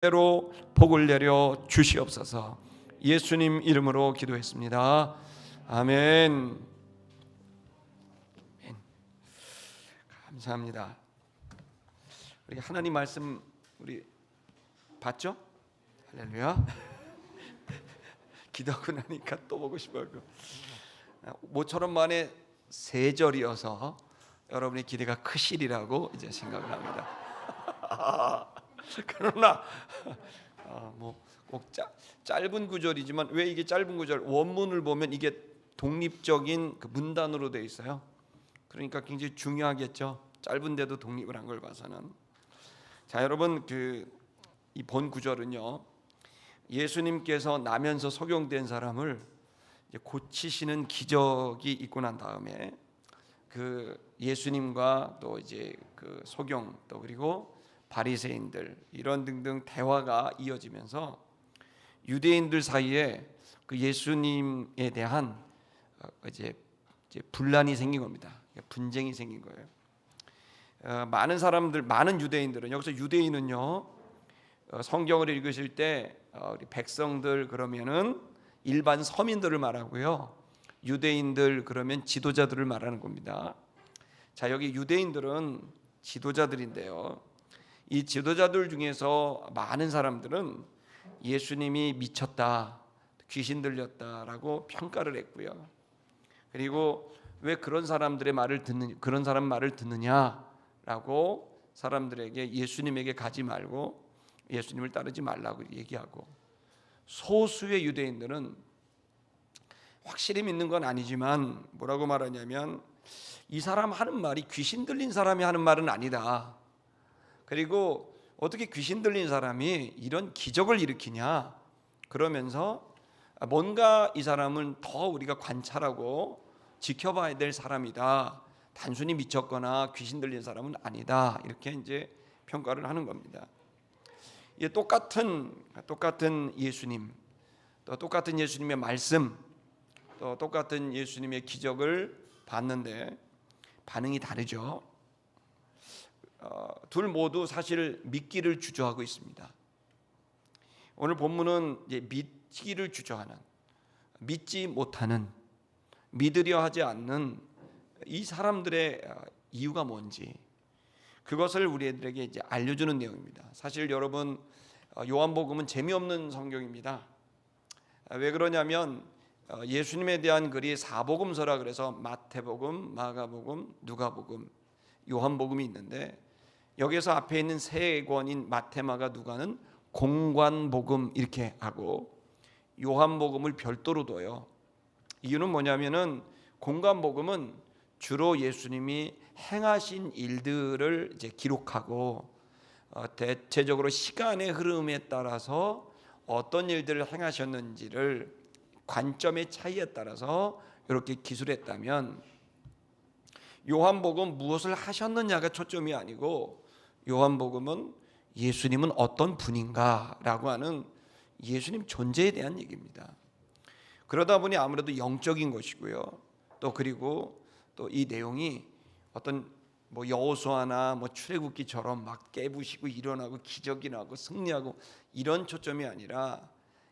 대로 복을 내려 주시옵소서. 예수님 이름으로 기도했습니다. 아멘. 감사합니다. 우리 하나님 말씀 우리 봤죠? 할렐루야. 기도하고 나니까 또 보고 싶어요. 모처럼 만에 세 절이어서 여러분의 기대가 크시리라고 이제 생각을 합니다. 그러나 꼭 짧은 구절이지만 왜 이게 짧은 구절? 원문을 보면 이게 독립적인 그 문단으로 되어 있어요. 그러니까 굉장히 중요하겠죠. 짧은데도 독립을 한 걸 봐서는. 자, 여러분 이 본 구절은요, 예수님께서 나면서 소경된 사람을 이제 고치시는 기적이 있고 난 다음에 그 예수님과 또 이제 그 소경 또 그리고 바리새인들 이런 등등 대화가 이어지면서 유대인들 사이에 그 예수님에 대한 이제 분란이 생긴 겁니다. 분쟁이 생긴 거예요. 많은 유대인들은, 여기서 유대인은요, 성경을 읽으실 때 우리 백성들 그러면은 일반 서민들을 말하고요, 유대인들 그러면 지도자들을 말하는 겁니다. 자, 여기 유대인들은 지도자들인데요, 이 지도자들 중에서 많은 사람들은 예수님이 미쳤다, 귀신 들렸다라고 평가를 했고요. 그리고 왜 그런 사람 말을 듣느냐라고 사람들에게 예수님에게 가지 말고 예수님을 따르지 말라고 얘기하고, 소수의 유대인들은 확실히 믿는 건 아니지만 뭐라고 말하냐면, 이 사람 하는 말이 귀신 들린 사람이 하는 말은 아니다. 그리고 어떻게 귀신 들린 사람이 이런 기적을 일으키냐, 그러면서 뭔가 이 사람은 더 우리가 관찰하고 지켜봐야 될 사람이다, 단순히 미쳤거나 귀신 들린 사람은 아니다, 이렇게 이제 평가를 하는 겁니다. 이 똑같은 예수님, 또 똑같은 예수님의 말씀, 또 똑같은 예수님의 기적을 봤는데 반응이 다르죠. 둘 모두 사실 믿기를 주저하고 있습니다. 오늘 본문은 이제 믿기를 주저하는, 믿지 못하는, 믿으려 하지 않는 이 사람들의 이유가 뭔지, 그것을 우리들에게 이제 알려주는 내용입니다. 사실 여러분, 요한복음은 재미없는 성경입니다. 왜 그러냐면 예수님에 대한 글이 사복음서라 그래서 마태복음, 마가복음, 누가복음, 요한복음이 있는데, 여기서 앞에 있는 세 권인 마태, 마가, 누가는 공관복음 이렇게 하고 요한복음을 별도로 둬요. 이유는 뭐냐면은 공관복음은 주로 예수님이 행하신 일들을 이제 기록하고 대체적으로 시간의 흐름에 따라서 어떤 일들을 행하셨는지를 관점의 차이에 따라서 이렇게 기술했다면, 요한복음 무엇을 하셨느냐가 초점이 아니고 요한복음은 예수님은 어떤 분인가라고 하는 예수님 존재에 대한 얘기입니다. 그러다 보니 아무래도 영적인 것이고요. 또 그리고 또 이 내용이 어떤 여호수아나 출애굽기처럼 막 깨부시고 일어나고 기적이 나고 승리하고 이런 초점이 아니라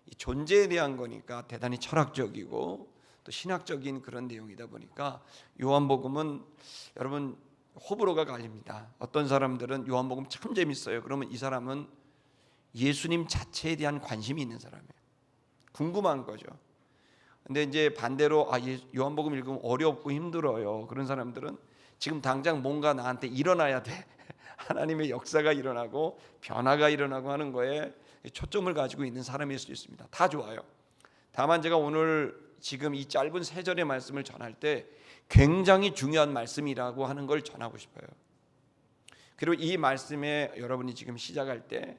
이 존재에 대한 거니까 대단히 철학적이고 또 신학적인 그런 내용이다 보니까 요한복음은 여러분 호불호가 갈립니다. 어떤 사람들은 요한복음 참 재밌어요. 그러면 이 사람은 예수님 자체에 대한 관심이 있는 사람이에요. 궁금한 거죠. 근데 이제 반대로 요한복음 읽으면 어렵고 힘들어요, 그런 사람들은 지금 당장 뭔가 나한테 일어나야 돼, 하나님의 역사가 일어나고 변화가 일어나고 하는 거에 초점을 가지고 있는 사람일 수 있습니다. 다 좋아요. 다만 제가 오늘 지금 이 짧은 세 절의 말씀을 전할 때 굉장히 중요한 말씀이라고 하는 걸 전하고 싶어요. 그리고 이 말씀에 여러분이 지금 시작할 때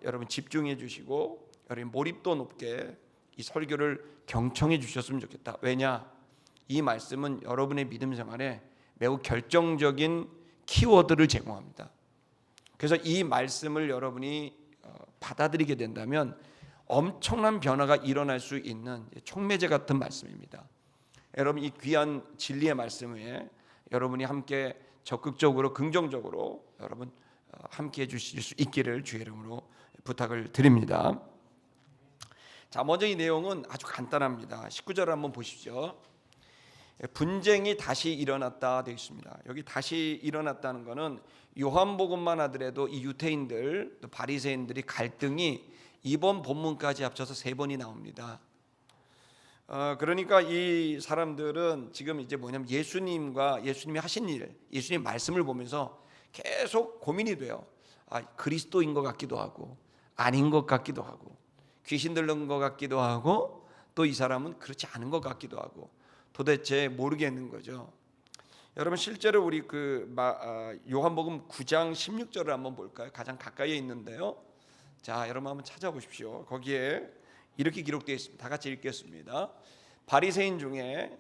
여러분 집중해 주시고 여러분 몰입도 높게 이 설교를 경청해 주셨으면 좋겠다. 왜냐? 이 말씀은 여러분의 믿음 생활에 매우 결정적인 키워드를 제공합니다. 그래서 이 말씀을 여러분이 받아들이게 된다면 엄청난 변화가 일어날 수 있는 촉매제 같은 말씀입니다. 여러분, 이 귀한 진리의 말씀에 여러분이 함께 적극적으로 긍정적으로 여러분 함께 해 주실 수 있기를 주의 이름으로 부탁을 드립니다. 자, 먼저 이 내용은 아주 간단합니다. 19절을 한번 보십시오. 분쟁이 다시 일어났다 되어 있습니다. 여기 다시 일어났다는 것은 요한복음만 하더라도 이 유대인들 또 바리새인들이 갈등이 이번 본문까지 합쳐서 3번이 나옵니다. 그러니까 이 사람들은 지금 이제 뭐냐면 예수님이 하신 일, 예수님 말씀을 보면서 계속 고민이 돼요. 그리스도인 것 같기도 하고 아닌 것 같기도 하고 귀신 들린 것 같기도 하고 또 이 사람은 그렇지 않은 것 같기도 하고 도대체 모르겠는 거죠. 여러분 실제로 우리 요한복음 9장 16절을 한번 볼까요? 가장 가까이에 있는데요. 자, 여러분 한번 찾아보십시오. 거기에 이렇게 기록되어 있습니다. 다 같이 읽겠습니다. 바리새인 중에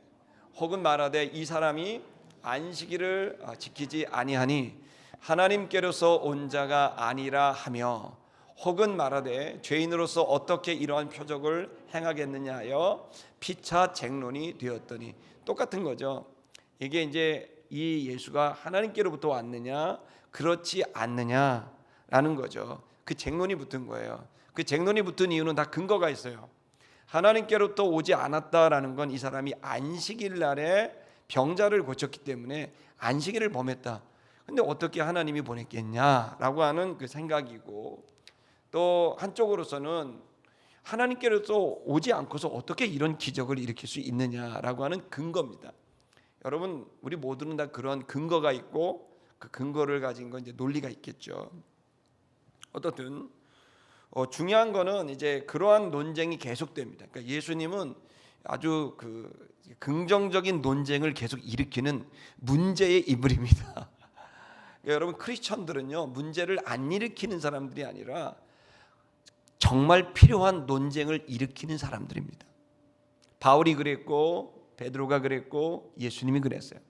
혹은 말하되 이 사람이 안식일을 지키지 아니하니 하나님께로서 온 자가 아니라 하며 혹은 말하되 죄인으로서 어떻게 이러한 표적을 행하겠느냐 하여 피차 쟁론이 되었더니 똑같은 거죠. 이게 이제 이 예수가 하나님께로부터 왔느냐 그렇지 않느냐라는 거죠. 그 쟁론이 붙은 거예요. 그 쟁론이 붙은 이유는 다 근거가 있어요. 하나님께로부터 오지 않았다라는 건 이 사람이 안식일 날에 병자를 고쳤기 때문에 안식일을 범했다. 근데 어떻게 하나님이 보냈겠냐라고 하는 그 생각이고, 또 한쪽으로서는 하나님께로서 오지 않고서 어떻게 이런 기적을 일으킬 수 있느냐라고 하는 근거입니다. 여러분 우리 모두는 다 그런 근거가 있고 그 근거를 가진 건 이제 논리가 있겠죠. 어떻든 중요한 거는 이제 그러한 논쟁이 계속됩니다. 그러니까 예수님은 아주 긍정적인 논쟁을 계속 일으키는 문제의 인물입니다. 그러니까 여러분 크리스천들은요 문제를 안 일으키는 사람들이 아니라 정말 필요한 논쟁을 일으키는 사람들입니다. 바울이 그랬고 베드로가 그랬고 예수님이 그랬어요.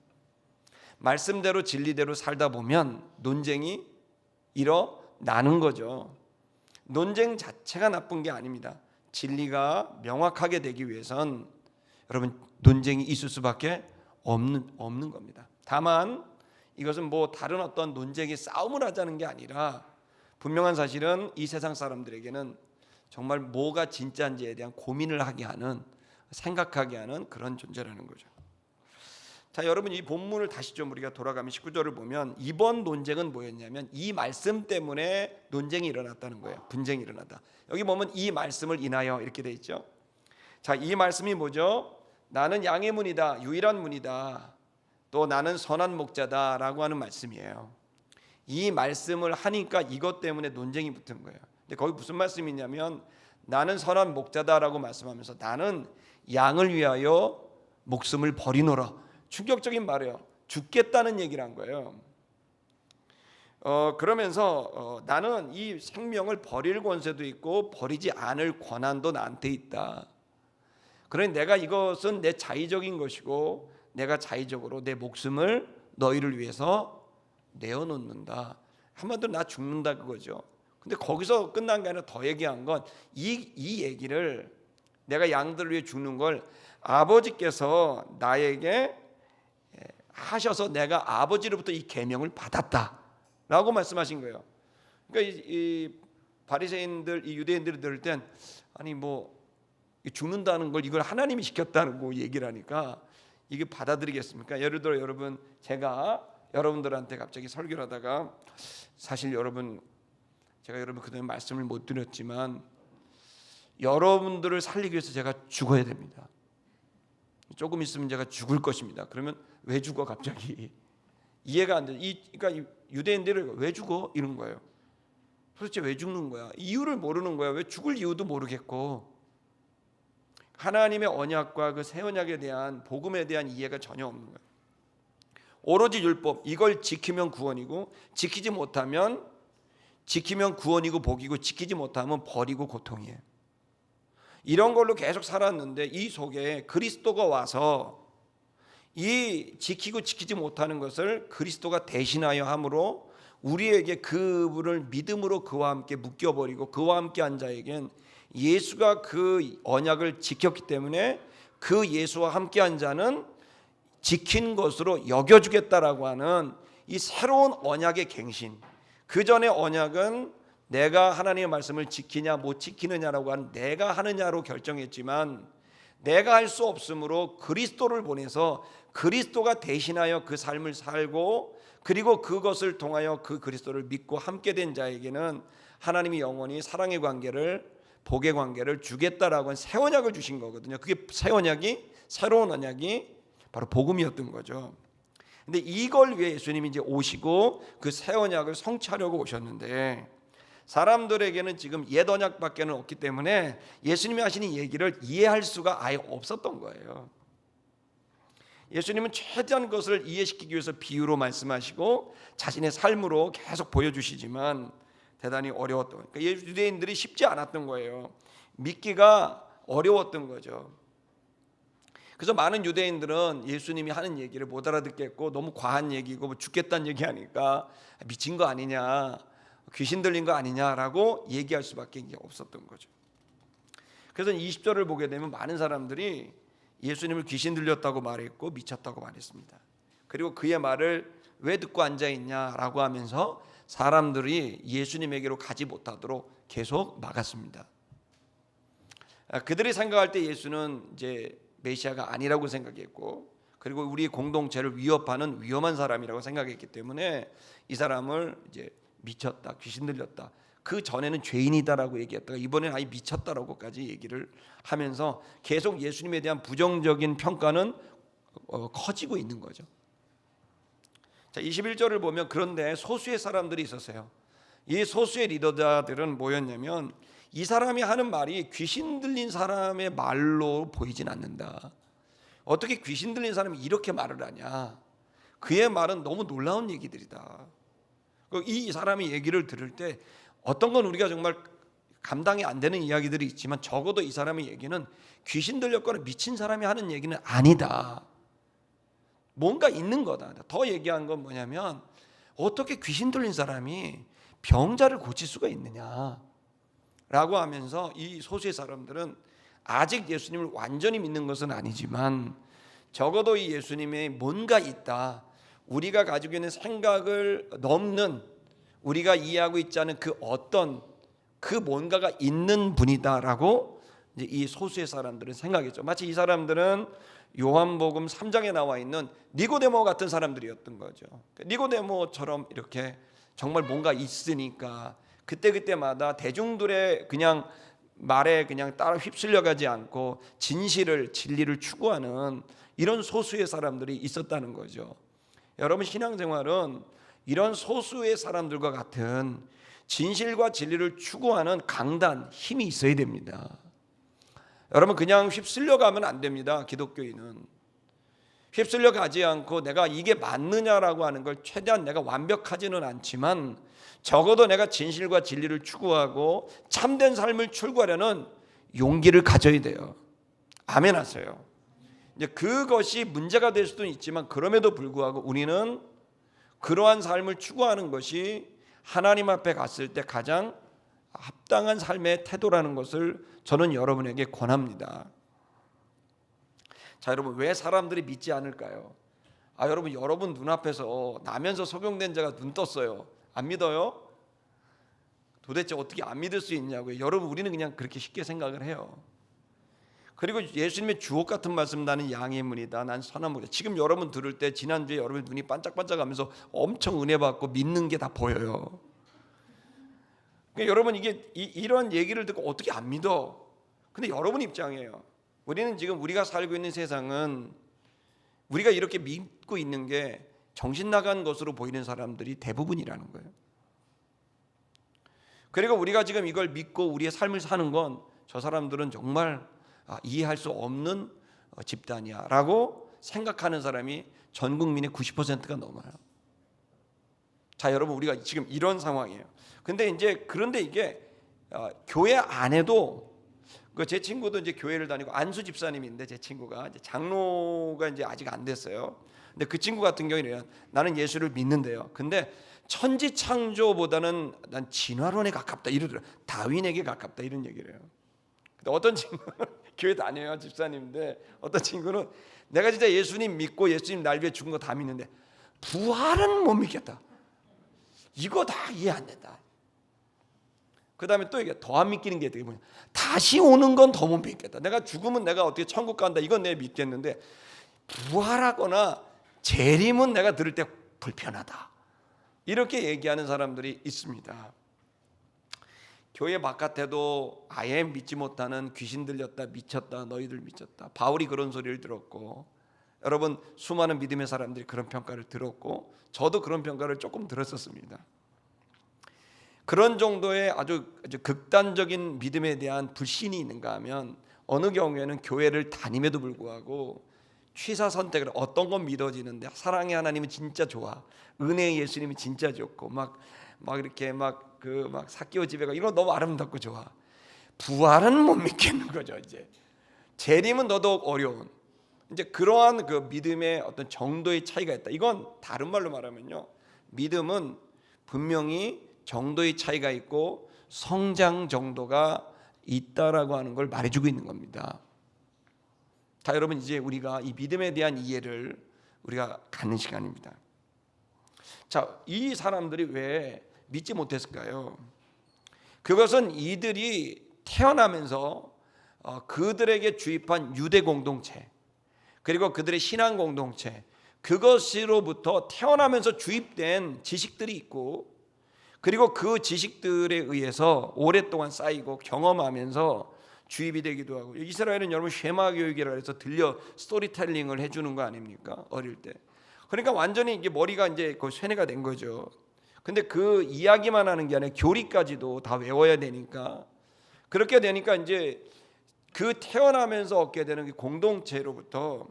말씀대로 진리대로 살다 보면 논쟁이 일어나는 거죠. 논쟁 자체가 나쁜 게 아닙니다. 진리가 명확하게 되기 위해선 여러분 논쟁이 있을 수밖에 없는 겁니다. 다만 이것은 뭐 다른 어떤 논쟁의 싸움을 하자는 게 아니라 분명한 사실은 이 세상 사람들에게는 정말 뭐가 진짜인지에 대한 고민을 하게 하는, 생각하게 하는 그런 존재라는 거죠. 자, 여러분 이 본문을 다시 좀 우리가 돌아가면 19절을 보면 이번 논쟁은 뭐였냐면 이 말씀 때문에 논쟁이 일어났다는 거예요. 분쟁이 일어났다. 여기 보면 이 말씀을 인하여 이렇게 돼 있죠. 자, 이 말씀이 뭐죠? 나는 양의 문이다, 유일한 문이다, 또 나는 선한 목자다라고 하는 말씀이에요. 이 말씀을 하니까 이것 때문에 논쟁이 붙은 거예요. 근데 거기 무슨 말씀이냐면 나는 선한 목자다라고 말씀하면서 나는 양을 위하여 목숨을 버리노라. 충격적인 말이에요. 죽겠다는 얘기를 한 거예요. 그러면서 나는 이 생명을 버릴 권세도 있고 버리지 않을 권한도 나한테 있다. 그러니 내가 이것은 내 자의적인 것이고 내가 자의적으로 내 목숨을 너희를 위해서 내어놓는다. 한마디로 나 죽는다 그거죠. 근데 거기서 끝난 게 아니라 더 얘기한 건 이 얘기를 내가 양들을 위해 죽는 걸 아버지께서 나에게 하셔서 내가 아버지로부터 이 계명을 받았다라고 말씀하신 거예요. 그러니까 이 바리새인들, 이 유대인들이 들을 땐 아니 뭐 죽는다는 걸 이걸 하나님이 시켰다는 거 얘기를 하니까 이게 받아들이겠습니까? 예를 들어 여러분 제가 여러분들한테 갑자기 설교를 하다가 사실 제가 여러분 그동안 말씀을 못 드렸지만 여러분들을 살리기 위해서 제가 죽어야 됩니다. 조금 있으면 제가 죽을 것입니다. 그러면 왜 죽어 갑자기? 이해가 안 돼. 그러니까 유대인들이 왜 죽어? 이런 거예요. 도대체 왜 죽는 거야? 이유를 모르는 거야. 왜 죽을 이유도 모르겠고 하나님의 언약과 그 새 언약에 대한 복음에 대한 이해가 전혀 없는 거예요. 오로지 율법 이걸 지키면 구원이고 지키면 구원이고 복이고 지키지 못하면 벌이고 고통이에요. 이런 걸로 계속 살았는데 이 속에 그리스도가 와서 이 지키고 지키지 못하는 것을 그리스도가 대신하여 함으로 우리에게 그분을 믿음으로 그와 함께 묶여버리고 그와 함께 한 자에겐 예수가 그 언약을 지켰기 때문에 그 예수와 함께 한 자는 지킨 것으로 여겨주겠다라고 하는 이 새로운 언약의 갱신. 그 전의 언약은 내가 하나님의 말씀을 지키냐 못 지키느냐라고 하는 내가 하느냐로 결정했지만 내가 할 수 없으므로 그리스도를 보내서 그리스도가 대신하여 그 삶을 살고 그리고 그것을 통하여 그 그리스도를 믿고 함께 된 자에게는 하나님이 영원히 사랑의 관계를 복의 관계를 주겠다라고 한 새 언약을 주신 거거든요. 그게 새 언약이 새로운 언약이 바로 복음이었던 거죠. 근데 이걸 위해 예수님이 이제 오시고 그 새 언약을 성취하려고 오셨는데 사람들에게는 지금 옛 언약밖에는 없기 때문에 예수님이 하시는 얘기를 이해할 수가 아예 없었던 거예요. 예수님은 최대한 것을 이해시키기 위해서 비유로 말씀하시고 자신의 삶으로 계속 보여주시지만 대단히 어려웠던, 그러니까 유대인들이 쉽지 않았던 거예요. 믿기가 어려웠던 거죠. 그래서 많은 유대인들은 예수님이 하는 얘기를 못 알아듣겠고 너무 과한 얘기고 뭐 죽겠다는 얘기하니까 미친 거 아니냐, 귀신 들린 거 아니냐라고 얘기할 수밖에 없었던 거죠. 그래서 20절을 보게 되면 많은 사람들이 예수님을 귀신 들렸다고 말했고 미쳤다고 말했습니다. 그리고 그의 말을 왜 듣고 앉아있냐라고 하면서 사람들이 예수님에게로 가지 못하도록 계속 막았습니다. 그들이 생각할 때 예수는 이제 메시아가 아니라고 생각했고 그리고 우리 공동체를 위협하는 위험한 사람이라고 생각했기 때문에 이 사람을 이제 미쳤다, 귀신 들렸다, 그 전에는 죄인이다라고 얘기했다가 이번에는 아예 미쳤다라고까지 얘기를 하면서 계속 예수님에 대한 부정적인 평가는 커지고 있는 거죠. 자, 21절을 보면 그런데 소수의 사람들이 있었어요. 이 소수의 리더자들은 뭐였냐면 이 사람이 하는 말이 귀신 들린 사람의 말로 보이진 않는다. 어떻게 귀신 들린 사람이 이렇게 말을 하냐. 그의 말은 너무 놀라운 얘기들이다. 이 사람이 얘기를 들을 때 어떤 건 우리가 정말 감당이 안 되는 이야기들이 있지만 적어도 이 사람의 얘기는 귀신 들렸거나 미친 사람이 하는 얘기는 아니다. 뭔가 있는 거다. 더 얘기한 건 뭐냐면 어떻게 귀신 들린 사람이 병자를 고칠 수가 있느냐 라고 하면서 이 소수의 사람들은 아직 예수님을 완전히 믿는 것은 아니지만 적어도 이 예수님의 뭔가 있다, 우리가 가지고 있는 생각을 넘는, 우리가 이해하고 있지 않은 그 어떤 그 뭔가가 있는 분이다라고 이제 이 소수의 사람들은 생각했죠. 마치 이 사람들은 요한복음 3장에 나와 있는 니고데모 같은 사람들이었던 거죠. 니고데모처럼 이렇게 정말 뭔가 있으니까 그때마다 대중들의 그냥 말에 그냥 따라 휩쓸려가지 않고 진리를 추구하는 이런 소수의 사람들이 있었다는 거죠. 여러분, 신앙생활은 이런 소수의 사람들과 같은 진실과 진리를 추구하는 강단, 힘이 있어야 됩니다. 여러분, 그냥 휩쓸려가면 안 됩니다. 기독교인은 휩쓸려가지 않고 내가 이게 맞느냐라고 하는 걸 최대한 내가 완벽하지는 않지만 적어도 내가 진실과 진리를 추구하고 참된 삶을 출구하려는 용기를 가져야 돼요. 아멘 하세요. 이제 그것이 문제가 될 수도 있지만 그럼에도 불구하고 우리는 그러한 삶을 추구하는 것이 하나님 앞에 갔을 때 가장 합당한 삶의 태도라는 것을 저는 여러분에게 권합니다. 자, 여러분, 왜 사람들이 믿지 않을까요? 여러분 눈앞에서 나면서 소경된 자가 눈 떴어요. 안 믿어요? 도대체 어떻게 안 믿을 수 있냐고요. 여러분, 우리는 그냥 그렇게 쉽게 생각을 해요. 그리고 예수님의 주옥 같은 말씀, 나는 양의 문이다, 난 선한 문이다. 지금 여러분 들을 때 지난주에 여러분 눈이 반짝반짝하면서 엄청 은혜 받고 믿는 게 다 보여요. 그러니까 여러분, 이런 얘기를 듣고 어떻게 안 믿어? 근데 여러분 입장이에요. 우리는 지금 우리가 살고 있는 세상은 우리가 이렇게 믿고 있는 게 정신 나간 것으로 보이는 사람들이 대부분이라는 거예요. 그리고 우리가 지금 이걸 믿고 우리의 삶을 사는 건 저 사람들은 정말 이해할 수 없는 집단이야 라고 생각하는 사람이 전 국민의 90%가 넘어요. 자, 여러분, 우리가 지금 이런 상황이에요. 그런데 이게 교회 안에도 제 친구도 이제 교회를 다니고 안수 집사님인데 제 친구가 이제 장로가 이제 아직 안 됐어요. 근데 그 친구 같은 경우에는 나는 예수를 믿는데요. 근데 천지 창조보다는 난 진화론에 가깝다 이러더라고요. 다윈에게 가깝다 이런 얘기를 해요. 근데 어떤 친구는 교회 다녀요, 집사님인데 어떤 친구는 내가 진짜 예수님 믿고 예수님 날 위해 죽은 거 다 믿는데 부활은 못 믿겠다. 이거 다 이해 안 된다. 그 다음에 또 이게 더 안 믿기는 게 되게 뭐냐, 다시 오는 건 더 못 믿겠다. 내가 죽으면 내가 어떻게 천국 간다, 이건 내가 믿겠는데 부활하거나 재림은 내가 들을 때 불편하다, 이렇게 얘기하는 사람들이 있습니다. 교회 바깥에도 아예 믿지 못하는 귀신 들렸다, 미쳤다, 너희들 미쳤다, 바울이 그런 소리를 들었고, 여러분 수많은 믿음의 사람들이 그런 평가를 들었고, 저도 그런 평가를 조금 들었었습니다. 그런 정도의 아주 극단적인 믿음에 대한 불신이 있는가 하면 어느 경우에는 교회를 다님에도 불구하고 취사 선택을, 어떤 건 믿어지는데 사랑의 하나님은 진짜 좋아, 은혜의 예수님이 진짜 좋고 막 이렇게 막 사키오 지배가 이런 거 너무 아름답고 좋아, 부활은 못 믿겠는 거죠. 이제 재림은 더더욱 어려운, 이제 그러한 그 믿음의 어떤 정도의 차이가 있다. 이건 다른 말로 말하면요, 믿음은 분명히 정도의 차이가 있고 성장 정도가 있다라고 하는 걸 말해주고 있는 겁니다. 자, 여러분 이제 우리가 이 믿음에 대한 이해를 우리가 갖는 시간입니다. 자, 이 사람들이 왜 믿지 못했을까요? 그것은 이들이 태어나면서 그들에게 주입한 유대 공동체, 그리고 그들의 신앙 공동체, 그것으로부터 태어나면서 주입된 지식들이 있고, 그리고 그 지식들에 의해서 오랫동안 쌓이고 경험하면서 주입이 되기도 하고, 이스라엘은 여러분 쉐마 교육이라 해서 들려 스토리텔링을 해주는 거 아닙니까? 어릴 때. 그러니까 완전히 이게 머리가 이제 그 쇠뇌가 된 거죠. 근데 그 이야기만 하는 게 아니라 교리까지도 다 외워야 되니까, 그렇게 되니까 이제 그 태어나면서 얻게 되는 공동체로부터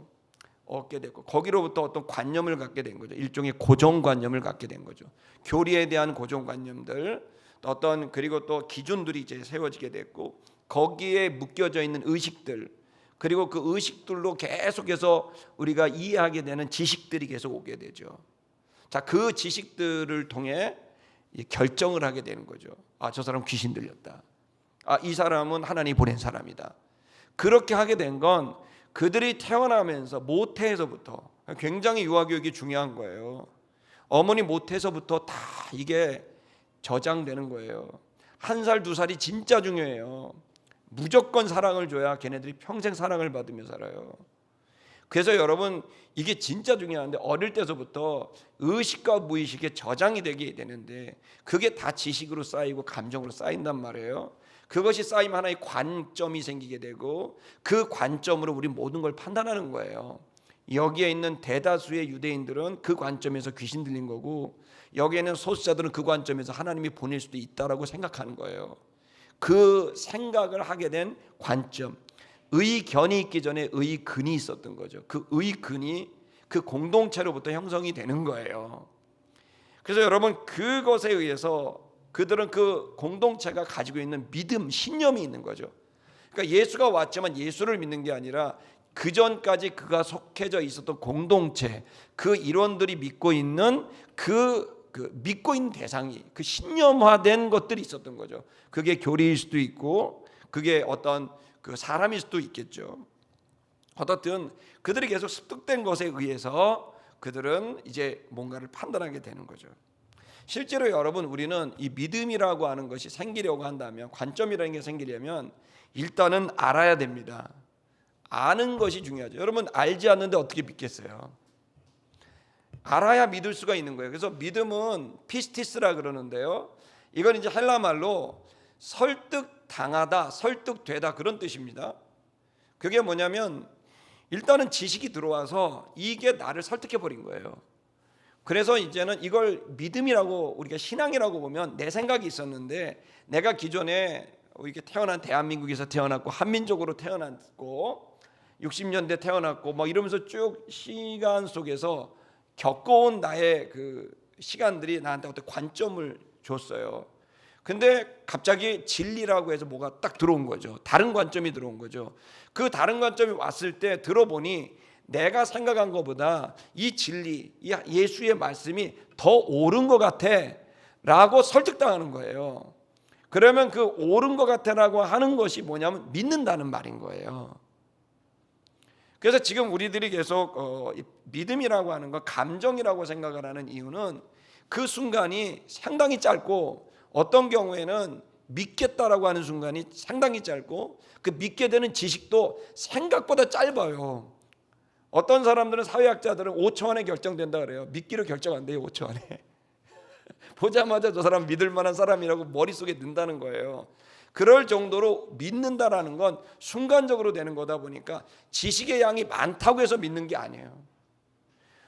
얻게 됐고, 거기로부터 어떤 관념을 갖게 된 거죠. 일종의 고정관념을 갖게 된 거죠. 교리에 대한 고정관념들, 어떤, 그리고 또 기준들이 이제 세워지게 됐고, 거기에 묶여져 있는 의식들, 그리고 그 의식들로 계속해서 우리가 이해하게 되는 지식들이 계속 오게 되죠. 자, 그 지식들을 통해 결정을 하게 되는 거죠. 아, 저 사람 귀신 들렸다. 아, 이 사람은 하나님이 보낸 사람이다. 그렇게 하게 된 건 그들이 태어나면서 모태에서부터, 굉장히 유아교육이 중요한 거예요. 어머니 모태에서부터 다 이게 저장되는 거예요. 1살, 2살이 진짜 중요해요. 무조건 사랑을 줘야 걔네들이 평생 사랑을 받으며 살아요. 그래서 여러분 이게 진짜 중요한데, 어릴 때서부터 의식과 무의식에 저장이 되게 되는데, 그게 다 지식으로 쌓이고 감정으로 쌓인단 말이에요. 그것이 쌓이면 하나의 관점이 생기게 되고, 그 관점으로 우리 모든 걸 판단하는 거예요. 여기에 있는 대다수의 유대인들은 그 관점에서 귀신 들린 거고, 여기에 있는 소수자들은 그 관점에서 하나님이 보낼 수도 있다라고 생각하는 거예요. 그 생각을 하게 된 관점, 의견이 있기 전에 의근이 있었던 거죠. 그 의근이 그 공동체로부터 형성이 되는 거예요. 그래서 여러분 그것에 의해서 그들은 그 공동체가 가지고 있는 믿음, 신념이 있는 거죠. 그러니까 예수가 왔지만 예수를 믿는 게 아니라 그 전까지 그가 속해져 있었던 공동체, 그 일원들이 믿고 있는 그 믿고 있는 대상이, 그 신념화된 것들이 있었던 거죠. 그게 교리일 수도 있고, 그게 어떤 그 사람일 수도 있겠죠. 어떻든 그들이 계속 습득된 것에 의해서 그들은 이제 뭔가를 판단하게 되는 거죠. 실제로 여러분, 우리는 이 믿음이라고 하는 것이 생기려고 한다면, 관점이라는 게 생기려면 일단은 알아야 됩니다. 아는 것이 중요하죠. 여러분 알지 않는데 어떻게 믿겠어요? 알아야 믿을 수가 있는 거예요. 그래서 믿음은 피스티스라 그러는데요, 이건 이제 헬라 말로 설득당하다, 설득되다, 그런 뜻입니다. 그게 뭐냐면 일단은 지식이 들어와서 이게 나를 설득해 버린 거예요. 그래서 이제는 이걸 믿음이라고, 우리가 신앙이라고 보면 내 생각이 있었는데, 내가 기존에 이렇게 태어난 대한민국에서 태어났고 한민족으로 태어났고 60년대 태어났고 막 이러면서 쭉 시간 속에서 겪어온 나의 그 시간들이 나한테 어떤 관점을 줬어요. 근데 갑자기 진리라고 해서 뭐가 딱 들어온 거죠. 다른 관점이 들어온 거죠. 그 다른 관점이 왔을 때 들어보니 내가 생각한 것보다 이 진리, 이 예수의 말씀이 더 옳은 것 같아 라고 설득당하는 거예요. 그러면 그 옳은 것 같아라고 하는 것이 뭐냐면 믿는다는 말인 거예요. 그래서 지금 우리들이 계속 믿음이라고 하는 거, 감정이라고 생각을 하는 이유는 그 순간이 상당히 짧고, 어떤 경우에는 믿겠다라고 하는 순간이 상당히 짧고 그 믿게 되는 지식도 생각보다 짧아요. 어떤 사람들은 사회학자들은 5초 안에 결정된다 그래요. 믿기로 결정 안 돼요. 5초 안에. 보자마자 저 사람 믿을 만한 사람이라고 머릿속에 든다는 거예요. 그럴 정도로 믿는다라는 건 순간적으로 되는 거다 보니까 지식의 양이 많다고 해서 믿는 게 아니에요.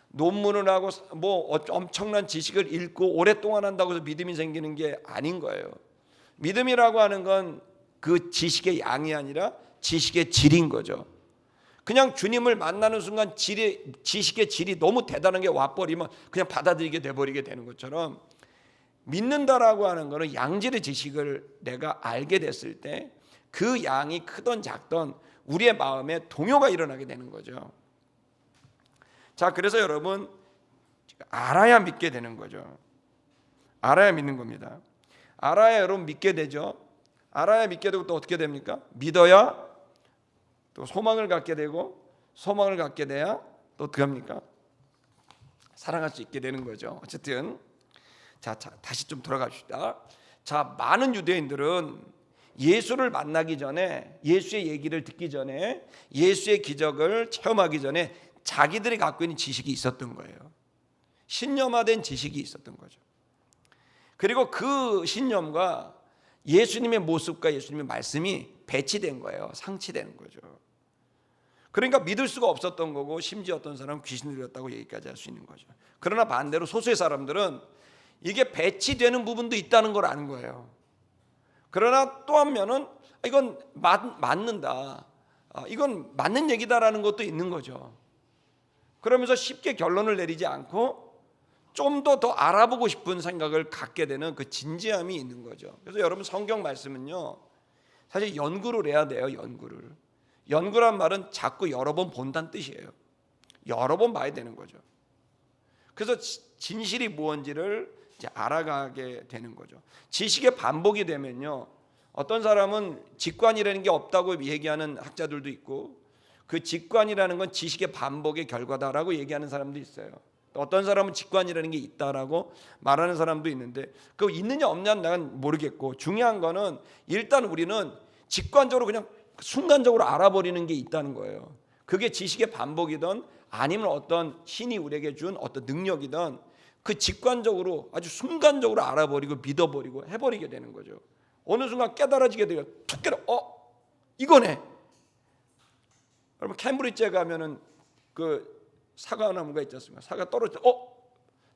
논문을 하고 뭐 엄청난 지식을 읽고 오랫동안 한다고 해서 믿음이 생기는 게 아닌 거예요. 믿음이라고 하는 건 그 지식의 양이 아니라 지식의 질인 거죠. 그냥 주님을 만나는 순간 지식의 질이 너무 대단한 게 와버리면 그냥 받아들이게 돼버리게 되는 것처럼 믿는다라고 하는 거는 양질의 지식을 내가 알게 됐을 때 그 양이 크던 작던 우리의 마음에 동요가 일어나게 되는 거죠. 자, 그래서 여러분 알아야 믿게 되는 거죠. 알아야 믿는 겁니다. 알아야 여러분 믿게 되죠. 알아야 믿게 되고 또 어떻게 됩니까? 믿어야 또 소망을 갖게 되고 소망을 갖게 돼야 또 어떻게 합니까? 사랑할 수 있게 되는 거죠. 어쨌든 자, 다시 좀 돌아갑시다. 자, 많은 유대인들은 예수를 만나기 전에 예수의 얘기를 듣기 전에 예수의 기적을 체험하기 전에 자기들이 갖고 있는 지식이 있었던 거예요. 신념화된 지식이 있었던 거죠. 그리고 그 신념과 예수님의 모습과 예수님의 말씀이 배치된 거예요. 상치되는 거죠. 그러니까 믿을 수가 없었던 거고 심지어 어떤 사람은 귀신 들렸다고 얘기까지 할 수 있는 거죠. 그러나 반대로 소수의 사람들은 이게 배치되는 부분도 있다는 걸 아는 거예요. 그러나 또 한면은 이건 맞는다. 이건 맞는 얘기다라는 것도 있는 거죠. 그러면서 쉽게 결론을 내리지 않고 좀 더 알아보고 싶은 생각을 갖게 되는 그 진지함이 있는 거죠. 그래서 여러분 성경 말씀은요 사실 연구를 해야 돼요. 연구란 말은 자꾸 여러 번 본다는 뜻이에요. 여러 번 봐야 되는 거죠. 그래서 진실이 무언지를 이제 알아가게 되는 거죠. 지식의 반복이 되면요 어떤 사람은 직관이라는 게 없다고 얘기하는 학자들도 있고 그 직관이라는 건 지식의 반복의 결과다라고 얘기하는 사람도 있어요. 어떤 사람은 직관이라는 게 있다라고 말하는 사람도 있는데 그 있느냐 없느냐는 난 모르겠고 중요한 거는 일단 우리는 직관적으로 그냥 순간적으로 알아버리는 게 있다는 거예요. 그게 지식의 반복이든 아니면 어떤 신이 우리에게 준 어떤 능력이든 그 직관적으로 아주 순간적으로 알아버리고 믿어버리고 해버리게 되는 거죠. 어느 순간 깨달아지게 돼요. 툭 깨달아 이거네. 여러분 캠브리지에 가면은 그 사과나무가 있지 않습니까? 사과 떨어질 때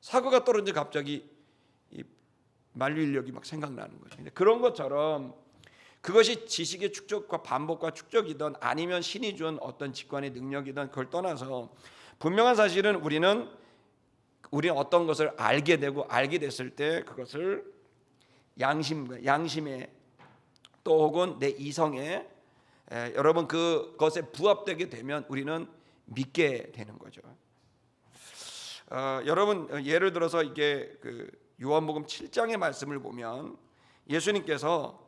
사과가 떨어지는데 갑자기 이 만류인력이 막 생각나는 거죠. 그런 것처럼 그것이 지식의 축적과 반복과 축적이든 아니면 신이 준 어떤 직관의 능력이든 그걸 떠나서 분명한 사실은 우리는 어떤 것을 알게 되고 알게 됐을 때 그것을 양심에 또 혹은 내 이성에 여러분 그것에 부합되게 되면 우리는 믿게 되는 거죠. 여러분 예를 들어서 이게 그 요한복음 7장의 말씀을 보면 예수님께서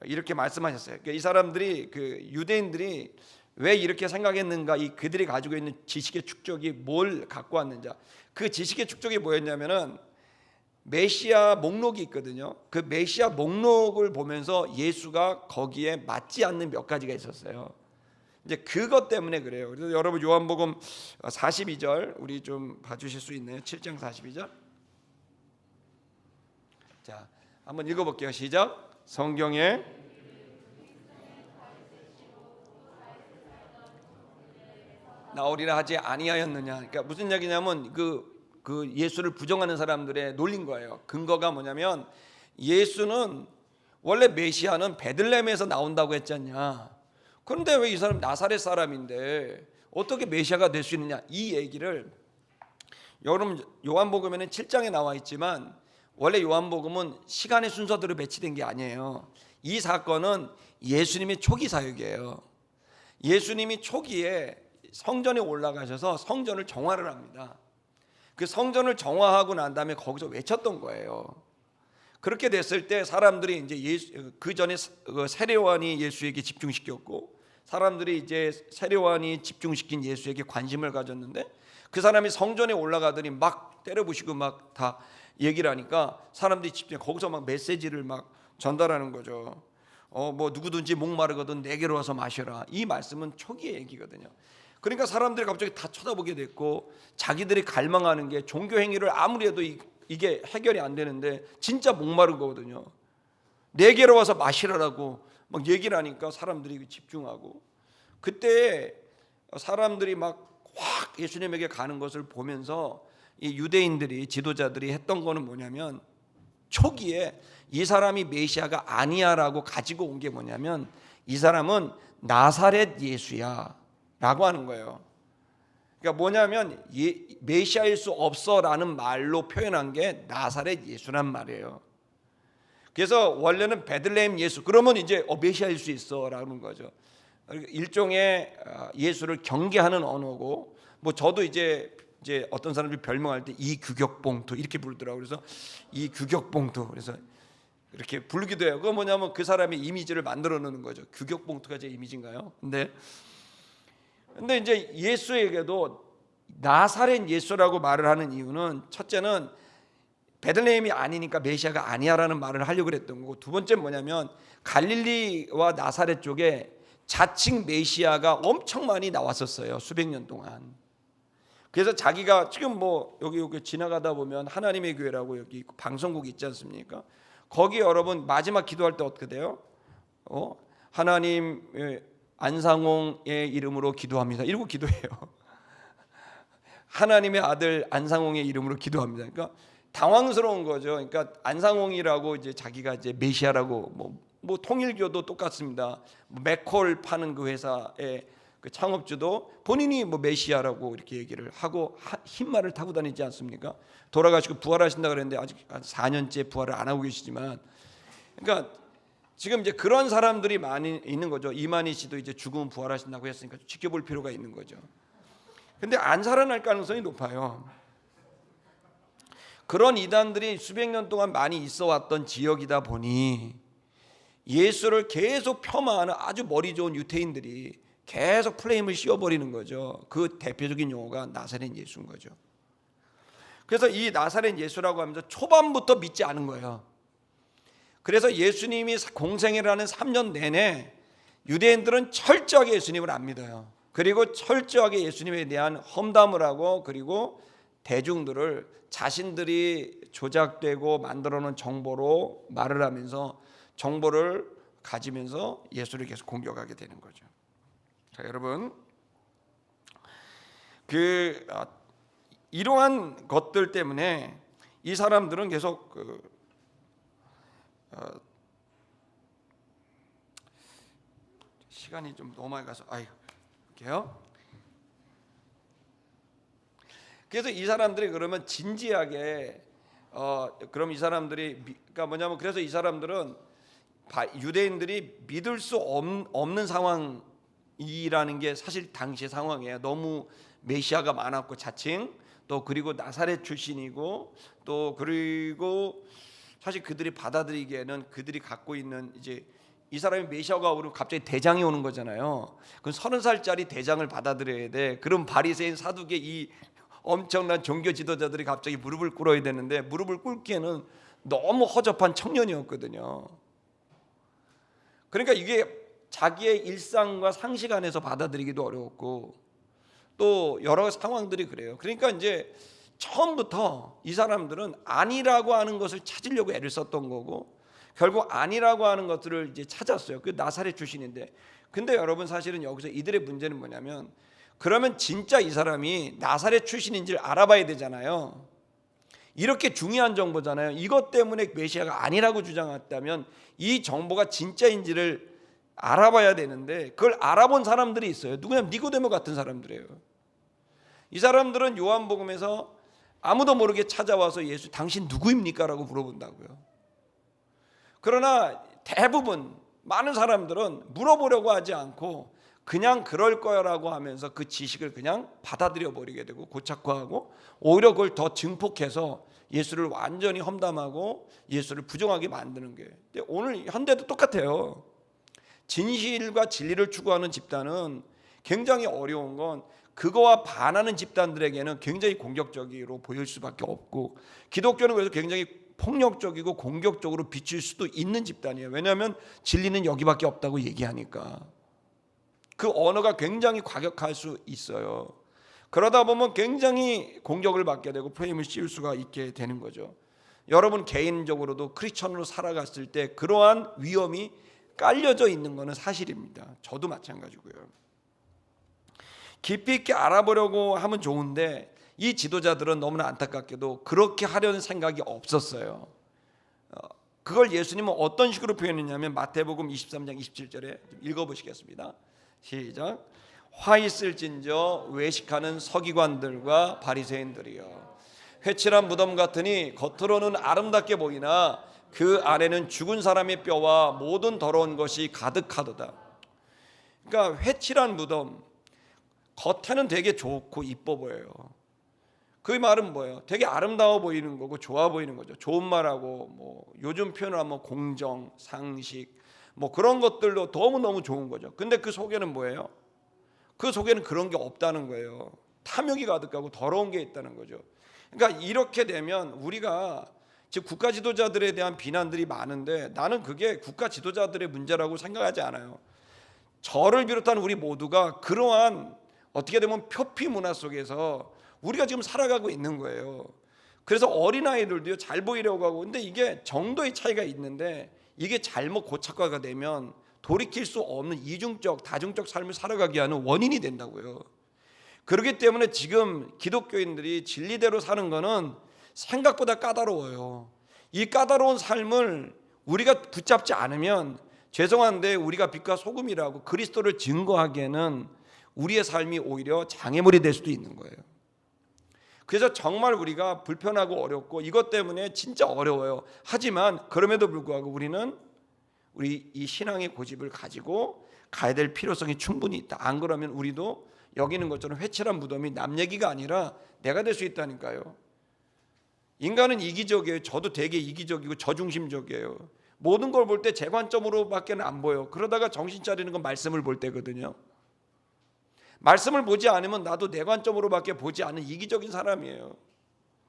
이렇게 말씀하셨어요. 그러니까 이 사람들이 그 유대인들이 왜 이렇게 생각했는가? 그들이 가지고 있는 지식의 축적이 뭘 갖고 왔는지. 그 지식의 축적이 뭐였냐면은 메시아 목록이 있거든요. 그 메시아 목록을 보면서 예수가 거기에 맞지 않는 몇 가지가 있었어요. 이제 그것 때문에 그래요. 그래서 여러분 요한복음 42절 우리 좀 봐주실 수 있나요? 7장 42절. 자, 한번 읽어볼게요. 시작. 성경에 나오리라 하지 아니하였느냐. 그러니까 무슨 얘기냐면 그 예수를 부정하는 사람들의 놀린 거예요. 근거가 뭐냐면 예수는 원래 메시아는 베들레헴에서 나온다고 했잖냐. 그런데 왜 이 사람 나사렛 사람인데 어떻게 메시아가 될 수 있느냐. 이 얘기를 여러분 요한복음에는 7장에 나와 있지만 원래 요한복음은 시간의 순서대로 배치된 게 아니에요. 이 사건은 예수님의 초기 사역이에요. 예수님이 초기에 성전에 올라가셔서 성전을 정화를 합니다. 그 성전을 정화하고 난 다음에 거기서 외쳤던 거예요. 그렇게 됐을 때 사람들이 이제 그 전에 세례요한이 예수에게 집중시켰고 사람들이 이제 세례요한이 집중시킨 예수에게 관심을 가졌는데 그 사람이 성전에 올라가더니 막 때려부시고 막 다 얘기를 하니까 사람들이 집중해 거기서 막 메시지를 막 전달하는 거죠. 뭐 누구든지 목마르거든 내게로 와서 마셔라. 이 말씀은 초기의 얘기거든요. 그러니까 사람들이 갑자기 다 쳐다보게 됐고, 자기들이 갈망하는 게 종교 행위를 아무리 해도 이게 해결이 안 되는데 진짜 목마른 거거든요. 내게로 와서 마시라라고 막 얘기를 하니까 사람들이 집중하고, 그때 사람들이 막 확 예수님에게 가는 것을 보면서 이 유대인들이, 지도자들이 했던 거는 뭐냐면, 초기에 이 사람이 메시아가 아니야라고 가지고 온 게 뭐냐면, 이 사람은 나사렛 예수야 라고 하는 거예요. 그러니까 뭐냐면 메시아일 수 없어라는 말로 표현한 게 나사렛 예수란 말이에요. 그래서 원래는 베들레헴 예수, 그러면 이제 메시아일 수 있어라는 거죠. 일종의 예수를 경계하는 언어고, 뭐 저도 이제 어떤 사람들이 별명할 때 이 규격봉투 이렇게 부르더라고요. 그래서 이 규격봉투, 그래서 이렇게 부르기도 해요. 그거 뭐냐면 그 사람의 이미지를 만들어 놓는 거죠. 규격봉투가 제 이미지인가요? 근데 이제 예수에게도 나사렛 예수라고 말을 하는 이유는, 첫째는 베들레헴이 아니니까 메시아가 아니야라는 말을 하려고 그랬던 거고, 두 번째는 뭐냐면 갈릴리와 나사렛 쪽에 자칭 메시아가 엄청 많이 나왔었어요. 수백 년 동안. 그래서 자기가 지금 뭐 여기 지나가다 보면 하나님의 교회라고 여기 방송국 있지 않습니까? 거기 여러분 마지막 기도할 때 어떻게 돼요? 하나님 안상홍의 이름으로 기도합니다. 이러고 기도해요. 하나님의 아들 안상홍의 이름으로 기도합니다. 그러니까 당황스러운 거죠. 그러니까 안상홍이라고 이제 자기가 이제 메시아라고, 뭐 통일교도 똑같습니다. 맥콜 파는 그 회사의 그 창업주도 본인이 뭐 메시아라고 이렇게 얘기를 하고 흰말을 타고 다니지 않습니까? 돌아가시고 부활하신다 그랬는데 아직 한 4년째 부활을 안 하고 계시지만, 그러니까 지금 이제 그런 사람들이 많이 있는 거죠. 이만희 씨도 이제 죽으면 부활하신다고 했으니까 지켜볼 필요가 있는 거죠. 근데 안 살아날 가능성이 높아요. 그런 이단들이 수백 년 동안 많이 있어 왔던 지역이다 보니 예수를 계속 폄하하는 아주 머리 좋은 유태인들이 계속 플레임을 씌워버리는 거죠. 그 대표적인 용어가 나사렛 예수인 거죠. 그래서 이 나사렛 예수라고 하면서 초반부터 믿지 않은 거예요. 그래서 예수님이 공생애를 하는 3년 내내 유대인들은 철저하게 예수님을 안 믿어요. 그리고 철저하게 예수님에 대한 험담을 하고, 그리고 대중들을 자신들이 조작되고 만들어 놓은 정보로 말을 하면서, 정보를 가지면서 예수를 계속 공격하게 되는 거죠. 자, 여러분, 이러한 것들 때문에 이 사람들은 계속 시간이 좀 너무 많이 가서 이렇게요. 그래서 이 사람들이 그러면 진지하게 그럼 이 사람들이 그러니까 뭐냐면, 그래서 이 사람들은 유대인들이 믿을 수 없는 상황이라는 게 사실 당시의 상황이에요. 너무 메시아가 많았고, 자칭 또 그리고 나사렛 출신이고, 또 그리고 사실 그들이 받아들이기에는 그들이 갖고 있는 이제 이 사람이 메시아가 오면 갑자기 대장이 오는 거잖아요. 그럼 30살짜리 대장을 받아들여야 돼. 그럼 바리새인 사두개 이 엄청난 종교 지도자들이 갑자기 무릎을 꿇어야 되는데, 무릎을 꿇기에는 너무 허접한 청년이었거든요. 그러니까 이게 자기의 일상과 상식 안에서 받아들이기도 어려웠고, 또 여러 상황들이 그래요. 그러니까 이제 처음부터 이 사람들은 아니라고 하는 것을 찾으려고 애를 썼던 거고, 결국 아니라고 하는 것들을 이제 찾았어요. 그 나사렛 출신인데. 근데 여러분, 사실은 여기서 이들의 문제는 뭐냐면, 그러면 진짜 이 사람이 나사렛 출신인지를 알아봐야 되잖아요. 이렇게 중요한 정보잖아요. 이것 때문에 메시아가 아니라고 주장했다면 이 정보가 진짜인지를 알아봐야 되는데, 그걸 알아본 사람들이 있어요. 누구냐면 니고데모 같은 사람들이에요. 이 사람들은 요한복음에서 아무도 모르게 찾아와서 예수 당신 누구입니까? 라고 물어본다고요. 그러나 대부분 많은 사람들은 물어보려고 하지 않고 그냥 그럴 거라고 하면서 그 지식을 그냥 받아들여 버리게 되고 고착화하고, 오히려 그걸 더 증폭해서 예수를 완전히 험담하고 예수를 부정하게 만드는 게. 근데 오늘 현대도 똑같아요. 진실과 진리를 추구하는 집단은 굉장히 어려운 건, 그거와 반하는 집단들에게는 굉장히 공격적으로 보일 수밖에 없고, 기독교는 그래서 굉장히 폭력적이고 공격적으로 비칠 수도 있는 집단이에요. 왜냐하면 진리는 여기밖에 없다고 얘기하니까. 그 언어가 굉장히 과격할 수 있어요. 그러다 보면 굉장히 공격을 받게 되고 프레임을 씌울 수가 있게 되는 거죠. 여러분 개인적으로도 크리스천으로 살아갔을 때 그러한 위험이 깔려져 있는 것은 사실입니다. 저도 마찬가지고요. 깊이 있게 알아보려고 하면 좋은데 이 지도자들은 너무나 안타깝게도 그렇게 하려는 생각이 없었어요. 그걸 예수님은 어떤 식으로 표현했냐면 마태복음 23장 27절에 읽어보시겠습니다. 시작. 화 있을진저 외식하는 서기관들과 바리새인들이여 회칠한 무덤 같으니 겉으로는 아름답게 보이나 그 안에는 죽은 사람의 뼈와 모든 더러운 것이 가득하도다. 그러니까 회칠한 무덤, 겉에는 되게 좋고 이뻐 보여요. 그 말은 뭐예요? 되게 아름다워 보이는 거고 좋아 보이는 거죠. 좋은 말하고 뭐 요즘 표현을 하면 공정, 상식 뭐 그런 것들도 너무너무 좋은 거죠. 근데 그 속에는 뭐예요? 그 속에는 그런 게 없다는 거예요. 탐욕이 가득하고 더러운 게 있다는 거죠. 그러니까 이렇게 되면 우리가 즉 국가 지도자들에 대한 비난들이 많은데 나는 그게 국가 지도자들의 문제라고 생각하지 않아요. 저를 비롯한 우리 모두가 그러한 어떻게 되면 표피 문화 속에서 우리가 지금 살아가고 있는 거예요. 그래서 어린아이들도요 잘 보이려고 하고 근데 이게 정도의 차이가 있는데 이게 잘못 고착화가 되면 돌이킬 수 없는 이중적 다중적 삶을 살아가게 하는 원인이 된다고요. 그렇기 때문에 지금 기독교인들이 진리대로 사는 거는 생각보다 까다로워요. 이 까다로운 삶을 우리가 붙잡지 않으면 죄송한데 우리가 빛과 소금이라고 그리스도를 증거하기에는 우리의 삶이 오히려 장애물이 될 수도 있는 거예요. 그래서 정말 우리가 불편하고 어렵고 이것 때문에 진짜 어려워요. 하지만 그럼에도 불구하고 우리는 우리 이 신앙의 고집을 가지고 가야 될 필요성이 충분히 있다. 안 그러면 우리도 여기 있는 것처럼 회칠한 무덤이 남 얘기가 아니라 내가 될 수 있다니까요. 인간은 이기적이에요. 저도 되게 이기적이고 저중심적이에요. 모든 걸 볼 때 제 관점으로밖에 안 보여. 그러다가 정신 차리는 건 말씀을 볼 때거든요. 말씀을 보지 않으면 나도 내 관점으로밖에 보지 않는 이기적인 사람이에요.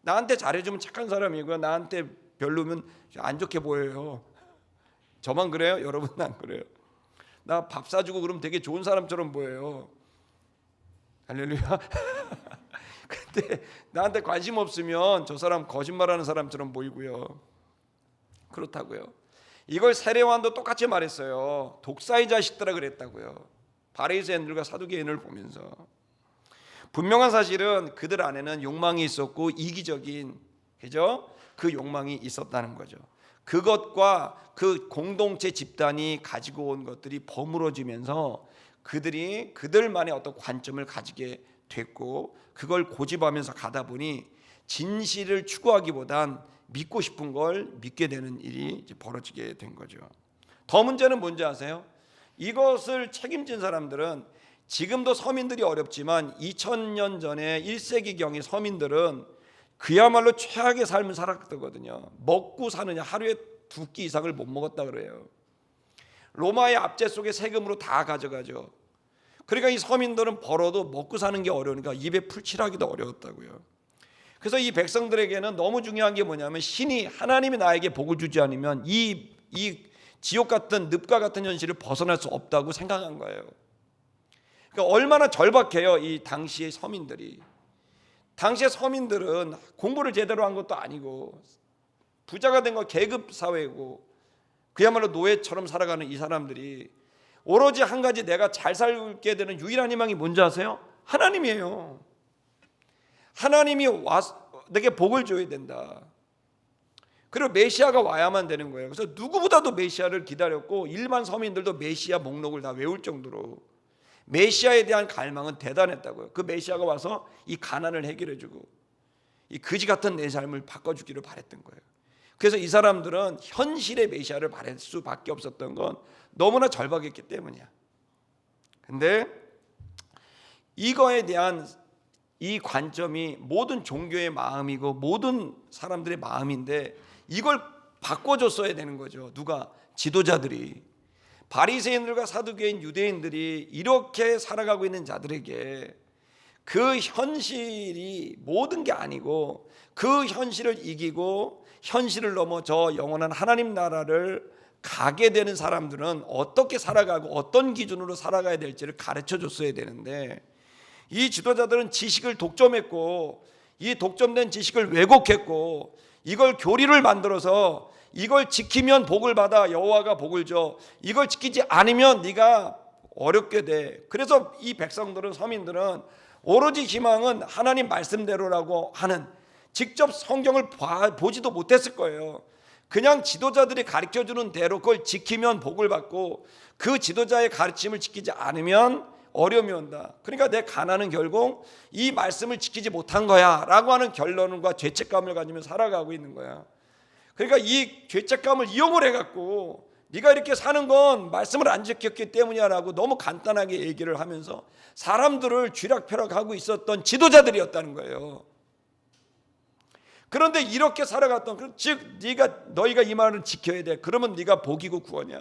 나한테 잘해주면 착한 사람이고요. 나한테 별로면 안 좋게 보여요. 저만 그래요? 여러분은 안 그래요? 나 밥 사주고 그러면 되게 좋은 사람처럼 보여요. 할렐루야. 근데 나한테 관심 없으면 저 사람 거짓말하는 사람처럼 보이고요. 그렇다고요. 이걸 세례요한도 똑같이 말했어요. 독사의 자식들아 그랬다고요. 바리새인들과 사두개인을 보면서 분명한 사실은 그들 안에는 욕망이 있었고 이기적인 그죠? 그 욕망이 있었다는 거죠. 그것과 그 공동체 집단이 가지고 온 것들이 버무러지면서 그들이 그들만의 어떤 관점을 가지게 됐고 그걸 고집하면서 가다 보니 진실을 추구하기보단 믿고 싶은 걸 믿게 되는 일이 이제 벌어지게 된 거죠. 더 문제는 뭔지 아세요? 이것을 책임진 사람들은 지금도 서민들이 어렵지만 2000년 전에 1세기경의 서민들은 그야말로 최악의 삶을 살았거든요. 먹고 사느냐 하루에 2끼 이상을 못 먹었다 그래요. 로마의 압제 속에 세금으로 다 가져가죠. 그러니까 이 서민들은 벌어도 먹고 사는 게 어려우니까 입에 풀칠하기도 어려웠다고요. 그래서 이 백성들에게는 너무 중요한 게 뭐냐면 신이 하나님이 나에게 복을 주지 않으면 이 지옥 같은 늪과 같은 현실을 벗어날 수 없다고 생각한 거예요. 그러니까 얼마나 절박해요 이 당시의 서민들이. 당시의 서민들은 공부를 제대로 한 것도 아니고 부자가 된 건 계급 사회고 그야말로 노예처럼 살아가는 이 사람들이 오로지 한 가지 내가 잘 살게 되는 유일한 희망이 뭔지 아세요? 하나님이에요. 하나님이 내게 복을 줘야 된다. 그리고 메시아가 와야만 되는 거예요. 그래서 누구보다도 메시아를 기다렸고 일반 서민들도 메시아 목록을 다 외울 정도로 메시아에 대한 갈망은 대단했다고요. 그 메시아가 와서 이 가난을 해결해주고 이 그지 같은 내 삶을 바꿔주기를 바랬던 거예요. 그래서 이 사람들은 현실의 메시아를 바랄 수밖에 없었던 건 너무나 절박했기 때문이야. 근데 이거에 대한 이 관점이 모든 종교의 마음이고 모든 사람들의 마음인데 이걸 바꿔줬어야 되는 거죠. 누가? 지도자들이. 바리새인들과 사두개인 유대인들이 이렇게 살아가고 있는 자들에게 그 현실이 모든 게 아니고 그 현실을 이기고 현실을 넘어 저 영원한 하나님 나라를 가게 되는 사람들은 어떻게 살아가고 어떤 기준으로 살아가야 될지를 가르쳐 줬어야 되는데, 이 지도자들은 지식을 독점했고 이 독점된 지식을 왜곡했고 이걸 교리를 만들어서 이걸 지키면 복을 받아, 여호와가 복을 줘, 이걸 지키지 않으면 네가 어렵게 돼. 그래서 이 백성들은, 서민들은 오로지 희망은 하나님 말씀대로라고 하는, 직접 성경을 보지도 못했을 거예요. 그냥 지도자들이 가르쳐주는 대로 그걸 지키면 복을 받고 그 지도자의 가르침을 지키지 않으면 어려움이 온다. 그러니까 내 가난은 결국 이 말씀을 지키지 못한 거야 라고 하는 결론과 죄책감을 가지며 살아가고 있는 거야. 그러니까 이 죄책감을 이용을 해갖고 네가 이렇게 사는 건 말씀을 안 지켰기 때문이야 라고 너무 간단하게 얘기를 하면서 사람들을 쥐락펴락하고 있었던 지도자들이었다는 거예요. 그런데 이렇게 살아갔던, 즉 너희가 이 말을 지켜야 돼. 그러면 네가 복이고 구원이야.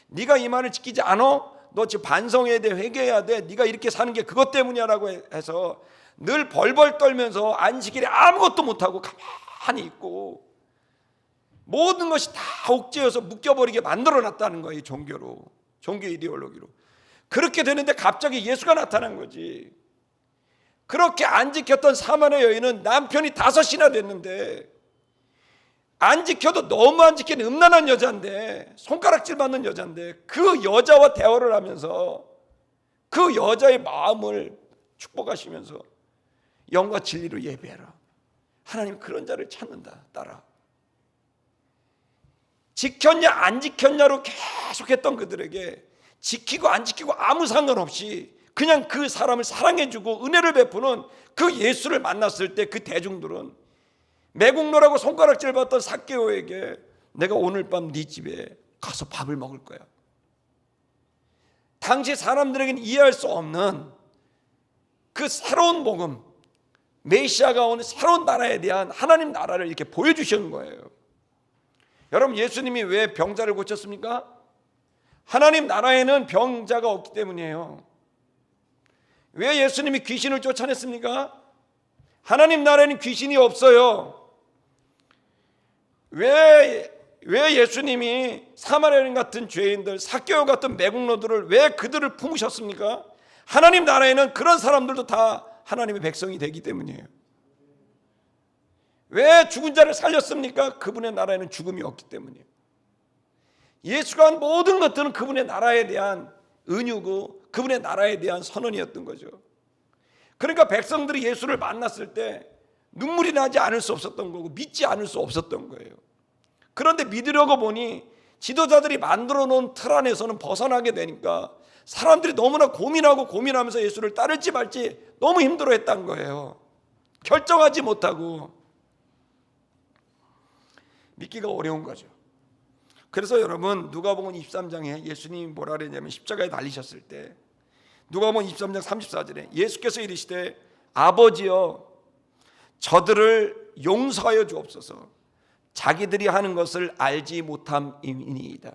네가 이 말을 지키지 않아? 너 지금 반성해야 돼, 회개해야 돼. 네가 이렇게 사는 게 그것 때문이야라고 해서 늘 벌벌 떨면서 안식일에 아무것도 못하고 가만히 있고 모든 것이 다 옥죄어서 묶여버리게 만들어놨다는 거예요. 이 종교로, 종교 이데올로기로. 그렇게 되는데 갑자기 예수가 나타난 거지. 그렇게 안 지켰던 사마리아 여인은 남편이 5이나 됐는데, 안 지켜도 너무 안 지킨 음란한 여자인데, 손가락질 받는 여자인데, 그 여자와 대화를 하면서 그 여자의 마음을 축복하시면서 영과 진리로 예배해라. 하나님 그런 자를 찾는다. 따라. 지켰냐 안 지켰냐로 계속했던 그들에게 지키고 안 지키고 아무 상관없이 그냥 그 사람을 사랑해주고 은혜를 베푸는 그 예수를 만났을 때 그 대중들은 매국노라고 손가락질 받던 삭개오에게 내가 오늘 밤 네 집에 가서 밥을 먹을 거야. 당시 사람들에게는 이해할 수 없는 그 새로운 복음, 메시아가 오는 새로운 나라에 대한 하나님 나라를 이렇게 보여주시는 거예요. 여러분, 예수님이 왜 병자를 고쳤습니까? 하나님 나라에는 병자가 없기 때문이에요. 왜 예수님이 귀신을 쫓아냈습니까? 하나님 나라에는 귀신이 없어요. 왜 예수님이 사마리아인 같은 죄인들, 삭개오 같은 매국노들을 왜 그들을 품으셨습니까? 하나님 나라에는 그런 사람들도 다 하나님의 백성이 되기 때문이에요. 왜 죽은 자를 살렸습니까? 그분의 나라에는 죽음이 없기 때문이에요. 예수가 한 모든 것들은 그분의 나라에 대한 은유고 그분의 나라에 대한 선언이었던 거죠. 그러니까 백성들이 예수를 만났을 때 눈물이 나지 않을 수 없었던 거고 믿지 않을 수 없었던 거예요. 그런데 믿으려고 보니 지도자들이 만들어 놓은 틀 안에서는 벗어나게 되니까 사람들이 너무나 고민하면서 예수를 따를지 말지 너무 힘들어했던 거예요. 결정하지 못하고 믿기가 어려운 거죠. 그래서 여러분, 누가복음 23장에 예수님이 뭐라 그랬냐면, 십자가에 달리셨을 때 누가복음 23장 34절에 예수께서 이르시되 아버지여 저들을 용서하여 주옵소서 자기들이 하는 것을 알지 못함이니이다.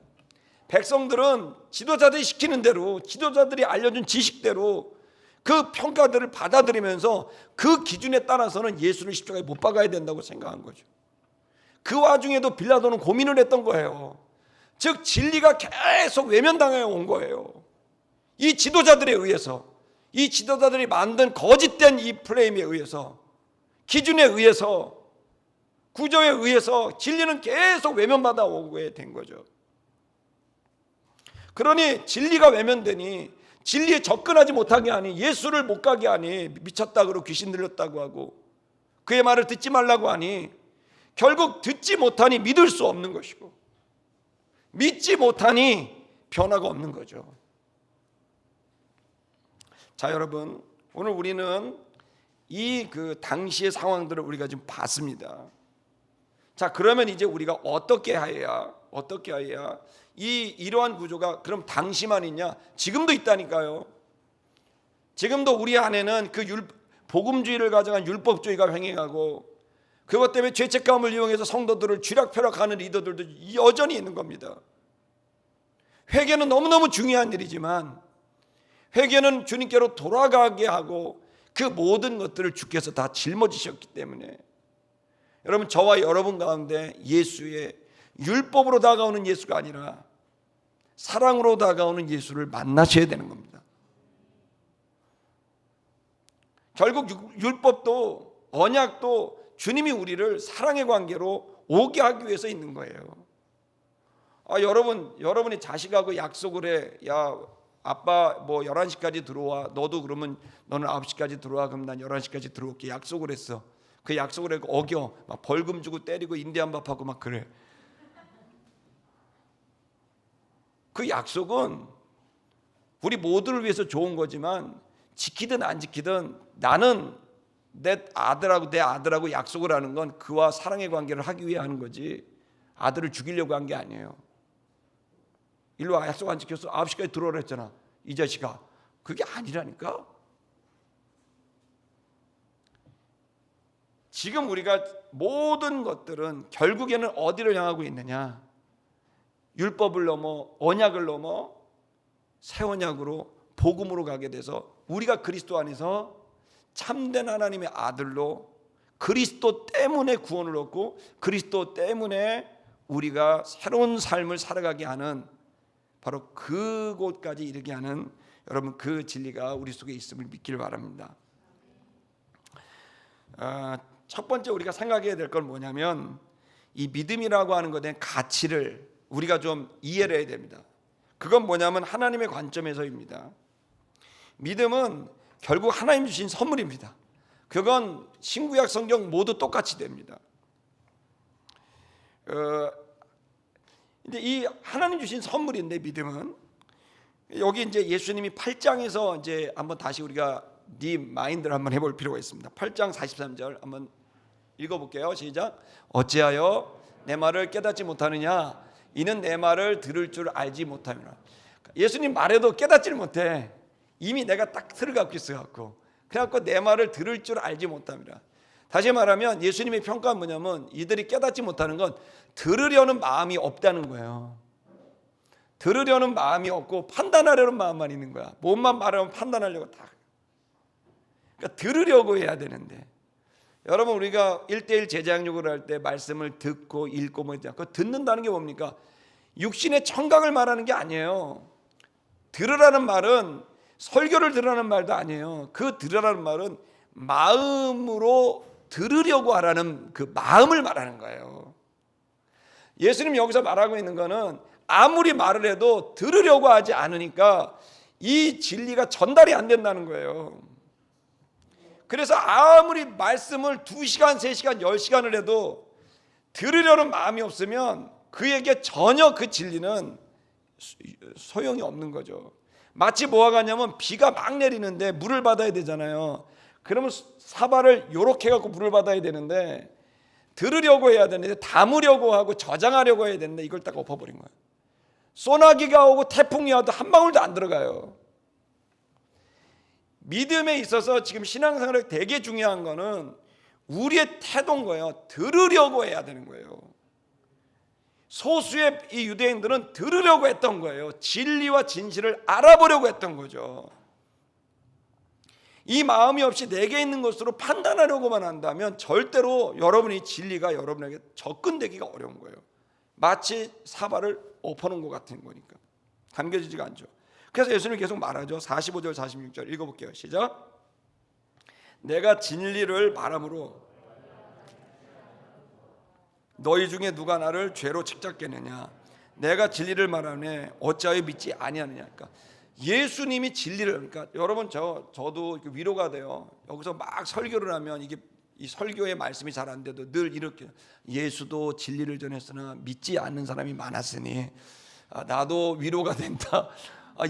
백성들은 지도자들이 시키는 대로, 지도자들이 알려준 지식대로 그 평가들을 받아들이면서 그 기준에 따라서는 예수를 십자가에 못 박아야 된다고 생각한 거죠. 그 와중에도 빌라도는 고민을 했던 거예요. 즉 진리가 계속 외면당해 온 거예요. 이 지도자들에 의해서, 이 지도자들이 만든 거짓된 이 프레임에 의해서, 기준에 의해서, 구조에 의해서 진리는 계속 외면받아 오게 된 거죠. 그러니 진리가 외면되니 진리에 접근하지 못하게 하니, 예수를 못 가게 하니, 미쳤다 그러고 귀신 들렸다고 하고 그의 말을 듣지 말라고 하니 결국 듣지 못하니 믿을 수 없는 것이고 믿지 못하니 변화가 없는 거죠. 자, 여러분, 오늘 우리는 이 당시의 상황들을 우리가 지금 봤습니다. 자, 그러면 이제 우리가 어떻게 해야 이러한 구조가 그럼 당시만 있냐? 지금도 있다니까요. 지금도 우리 안에는 그 복음주의를 가져간 율법주의가 횡행하고 그것 때문에 죄책감을 이용해서 성도들을 쥐락펴락하는 리더들도 여전히 있는 겁니다. 회개는 너무너무 중요한 일이지만 회개는 주님께로 돌아가게 하고 그 모든 것들을 주께서 다 짊어지셨기 때문에, 여러분, 저와 여러분 가운데 예수의 율법으로 다가오는 예수가 아니라 사랑으로 다가오는 예수를 만나셔야 되는 겁니다. 결국 율법도 언약도 주님이 우리를 사랑의 관계로 오게 하기 위해서 있는 거예요. 여러분이 자식하고 약속을 해. 야, 아빠 뭐 11시까지 들어와. 너도 그러면 너는 9시까지 들어와. 그럼 난 11시까지 들어올게. 약속을 했어. 그 약속을 하고 어겨. 막 벌금 주고 때리고 인디안 밥하고 막 그래. 그 약속은 우리 모두를 위해서 좋은 거지만 지키든 안 지키든 나는 내 아들하고 약속을 하는 건 그와 사랑의 관계를 하기 위해 하는 거지 아들을 죽이려고 한 게 아니에요. 일로 와. 약속 안 지켰어. 9시까지 들어오라 했잖아. 이 자식아. 그게 아니라니까. 지금 우리가 모든 것들은 결국에는 어디를 향하고 있느냐? 율법을 넘어 언약을 넘어 새 언약으로 복음으로 가게 돼서 우리가 그리스도 안에서 참된 하나님의 아들로 그리스도 때문에 구원을 얻고 그리스도 때문에 우리가 새로운 삶을 살아가게 하는 바로 그곳까지 이르게 하는 여러분 그 진리가 우리 속에 있음을 믿기를 바랍니다. 첫 번째 우리가 생각해야 될 건 뭐냐면 이 믿음이라고 하는 것에 대한 가치를 우리가 좀 이해를 해야 됩니다. 그건 뭐냐면 하나님의 관점에서입니다. 믿음은 결국 하나님 주신 선물입니다. 그건 신구약 성경 모두 똑같이 됩니다. 근데 이 하나님 주신 선물인데 믿음은 여기 이제 예수님이 8장에서 이제 한번 다시 우리가 마인드를 한번 해볼 필요가 있습니다. 8장 43절 한번 읽어볼게요. 시작. 어찌하여 내 말을 깨닫지 못하느냐? 이는 내 말을 들을 줄 알지 못함이라. 예수님 말해도 깨닫지를 못해. 이미 내가 딱 틀을 갖고 있어갖고 그래갖고 내 말을 들을 줄 알지 못함이라. 다시 말하면 예수님의 평가는 뭐냐면 이들이 깨닫지 못하는 건 들으려는 마음이 없다는 거예요. 들으려는 마음이 없고 판단하려는 마음만 있는 거야. 몸만 말하면 판단하려고 다. 그러니까 들으려고 해야 되는데 여러분 우리가 1:1 제자양육을 할 때 말씀을 듣고 읽고 그 듣는다는 게 뭡니까? 육신의 청각을 말하는 게 아니에요. 들으라는 말은 설교를 들으라는 말도 아니에요. 그 들으라는 말은 마음으로 들으려고 하라는 그 마음을 말하는 거예요. 예수님 여기서 말하고 있는 거는 아무리 말을 해도 들으려고 하지 않으니까 이 진리가 전달이 안 된다는 거예요. 그래서 아무리 말씀을 2시간, 3시간, 10시간을 해도 들으려는 마음이 없으면 그에게 전혀 그 진리는 소용이 없는 거죠. 마치 뭐가 같냐면 비가 막 내리는데 물을 받아야 되잖아요. 그러면 사발을 요렇게 갖고 물을 받아야 되는데 들으려고 해야 되는데 담으려고 하고 저장하려고 해야 되는데 이걸 딱 엎어버린 거예요. 소나기가 오고 태풍이 와도 한 방울도 안 들어가요. 믿음에 있어서 지금 신앙생활에 되게 중요한 거는 우리의 태도인 거예요. 들으려고 해야 되는 거예요. 소수의 이 유대인들은 들으려고 했던 거예요. 진리와 진실을 알아보려고 했던 거죠. 이 마음이 없이 내게 있는 것으로 판단하려고만 한다면 절대로 여러분이 진리가 여러분에게 접근되기가 어려운 거예요. 마치 사발을 엎어놓은 것 같은 거니까 당겨지지가 않죠. 그래서 예수님이 계속 말하죠. 45절 46절 읽어볼게요. 시작. 내가 진리를 말함으로 너희 중에 누가 나를 죄로 책잡겠느냐? 내가 진리를 말하네 어찌하여 믿지 아니하느냐? 그러니까 예수님이 진리를 그러니까 여러분 저도 위로가 돼요. 여기서 막 설교를 하면 이게 이 설교의 말씀이 잘 안 돼도 늘 이렇게 예수도 진리를 전했으나 믿지 않는 사람이 많았으니 나도 위로가 된다.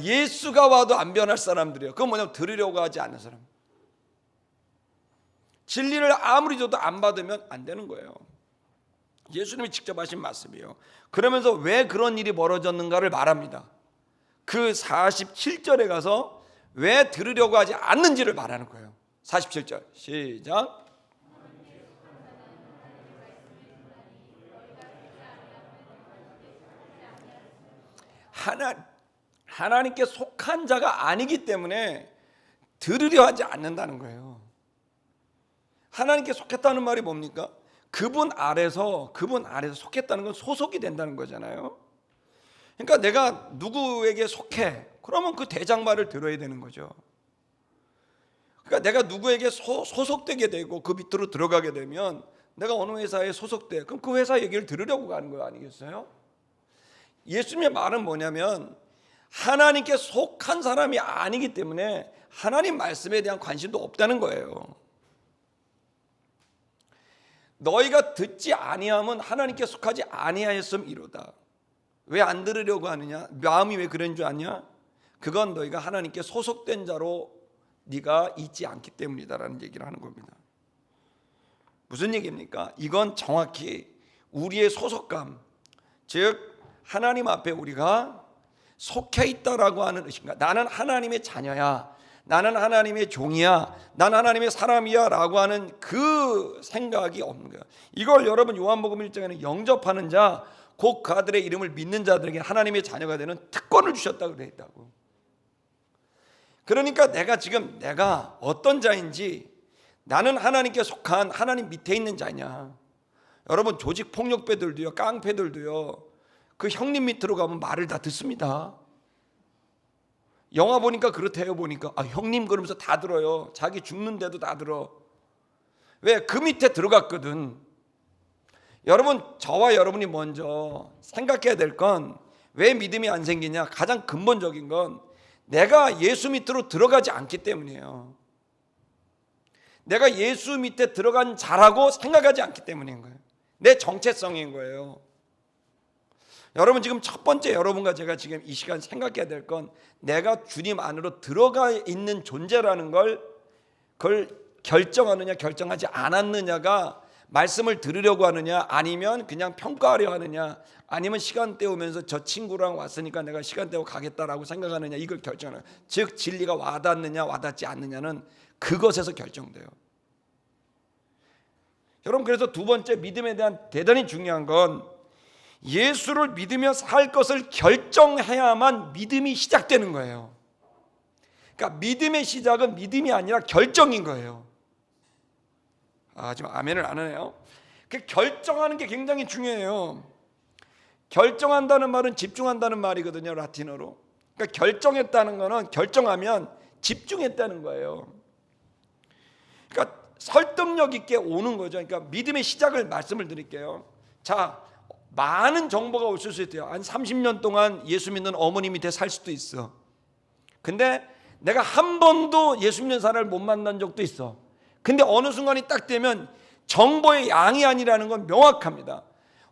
예수가 와도 안 변할 사람들이에요. 그건 뭐냐면 들으려고 하지 않는 사람. 진리를 아무리 줘도 안 받으면 안 되는 거예요. 예수님이 직접 하신 말씀이에요. 그러면서 왜 그런 일이 벌어졌는가를 말합니다. 그 47절에 가서 왜 들으려고 하지 않는지를 말하는 거예요. 47절 시작. 하나님께 속한 자가 아니기 때문에 들으려 하지 않는다는 거예요. 하나님께 속했다는 말이 뭡니까? 그분 아래서 속했다는 건 소속이 된다는 거잖아요. 그러니까 내가 누구에게 속해, 그러면 그 대장 말을 들어야 되는 거죠. 그러니까 내가 누구에게 소속되게 되고 그 밑으로 들어가게 되면, 내가 어느 회사에 소속돼, 그럼 그 회사 얘기를 들으려고 가는 거 아니겠어요? 예수님의 말은 뭐냐면, 하나님께 속한 사람이 아니기 때문에 하나님 말씀에 대한 관심도 없다는 거예요. 너희가 듣지 아니함은 하나님께 속하지 아니하였음이로다. 왜 안 들으려고 하느냐? 마음이 왜 그런 줄 아냐? 그건 너희가 하나님께 소속된 자로 네가 있지 않기 때문이다라는 얘기를 하는 겁니다. 무슨 얘기입니까? 이건 정확히 우리의 소속감, 즉 하나님 앞에 우리가 속해 있다라고 하는 의식인가? 나는 하나님의 자녀야, 나는 하나님의 종이야, 나는 하나님의 사람이야 라고 하는 그 생각이 없는 거야. 이걸 여러분 요한복음 1장에는 영접하는 자, 곧 그 아들의 이름을 믿는 자들에게 하나님의 자녀가 되는 특권을 주셨다고 되어 있다고. 그러니까 내가 어떤 자인지, 나는 하나님께 속한 하나님 밑에 있는 자냐. 여러분 조직 폭력배들도요, 깡패들도요, 그 형님 밑으로 가면 말을 다 듣습니다. 영화 보니까 그렇대요. 보니까 형님 그러면서 다 들어요. 자기 죽는데도 다 들어. 왜? 그 밑에 들어갔거든. 여러분, 저와 여러분이 먼저 생각해야 될 건, 왜 믿음이 안 생기냐? 가장 근본적인 건 내가 예수 밑으로 들어가지 않기 때문이에요. 내가 예수 밑에 들어간 자라고 생각하지 않기 때문인 거예요. 내 정체성인 거예요. 여러분, 지금 첫 번째 여러분과 제가 지금 이 시간 생각해야 될 건, 내가 주님 안으로 들어가 있는 존재라는 걸, 그걸 결정하느냐 결정하지 않았느냐가 말씀을 들으려고 하느냐, 아니면 그냥 평가하려 하느냐, 아니면 시간 때우면서 저 친구랑 왔으니까 내가 시간 때우고 가겠다라고 생각하느냐, 이걸 결정하는 거예요. 즉 진리가 와닿느냐 와닿지 않느냐는 그것에서 결정돼요. 여러분, 그래서 두 번째 믿음에 대한 대단히 중요한 건, 예수를 믿으며 살 것을 결정해야만 믿음이 시작되는 거예요. 그러니까 믿음의 시작은 믿음이 아니라 결정인 거예요. 지금 아멘을 안 하네요. 그 결정하는 게 굉장히 중요해요. 결정한다는 말은 집중한다는 말이거든요, 라틴어로. 그러니까 결정했다는 거는, 결정하면 집중했다는 거예요. 그러니까 설득력 있게 오는 거죠. 그러니까 믿음의 시작을 말씀을 드릴게요. 자, 많은 정보가 올 수 있대요. 한 30년 동안 예수 믿는 어머니 밑에 살 수도 있어. 근데 내가 한 번도 예수 믿는 사람을 못 만난 적도 있어. 근데 어느 순간이 딱 되면 정보의 양이 아니라는 건 명확합니다.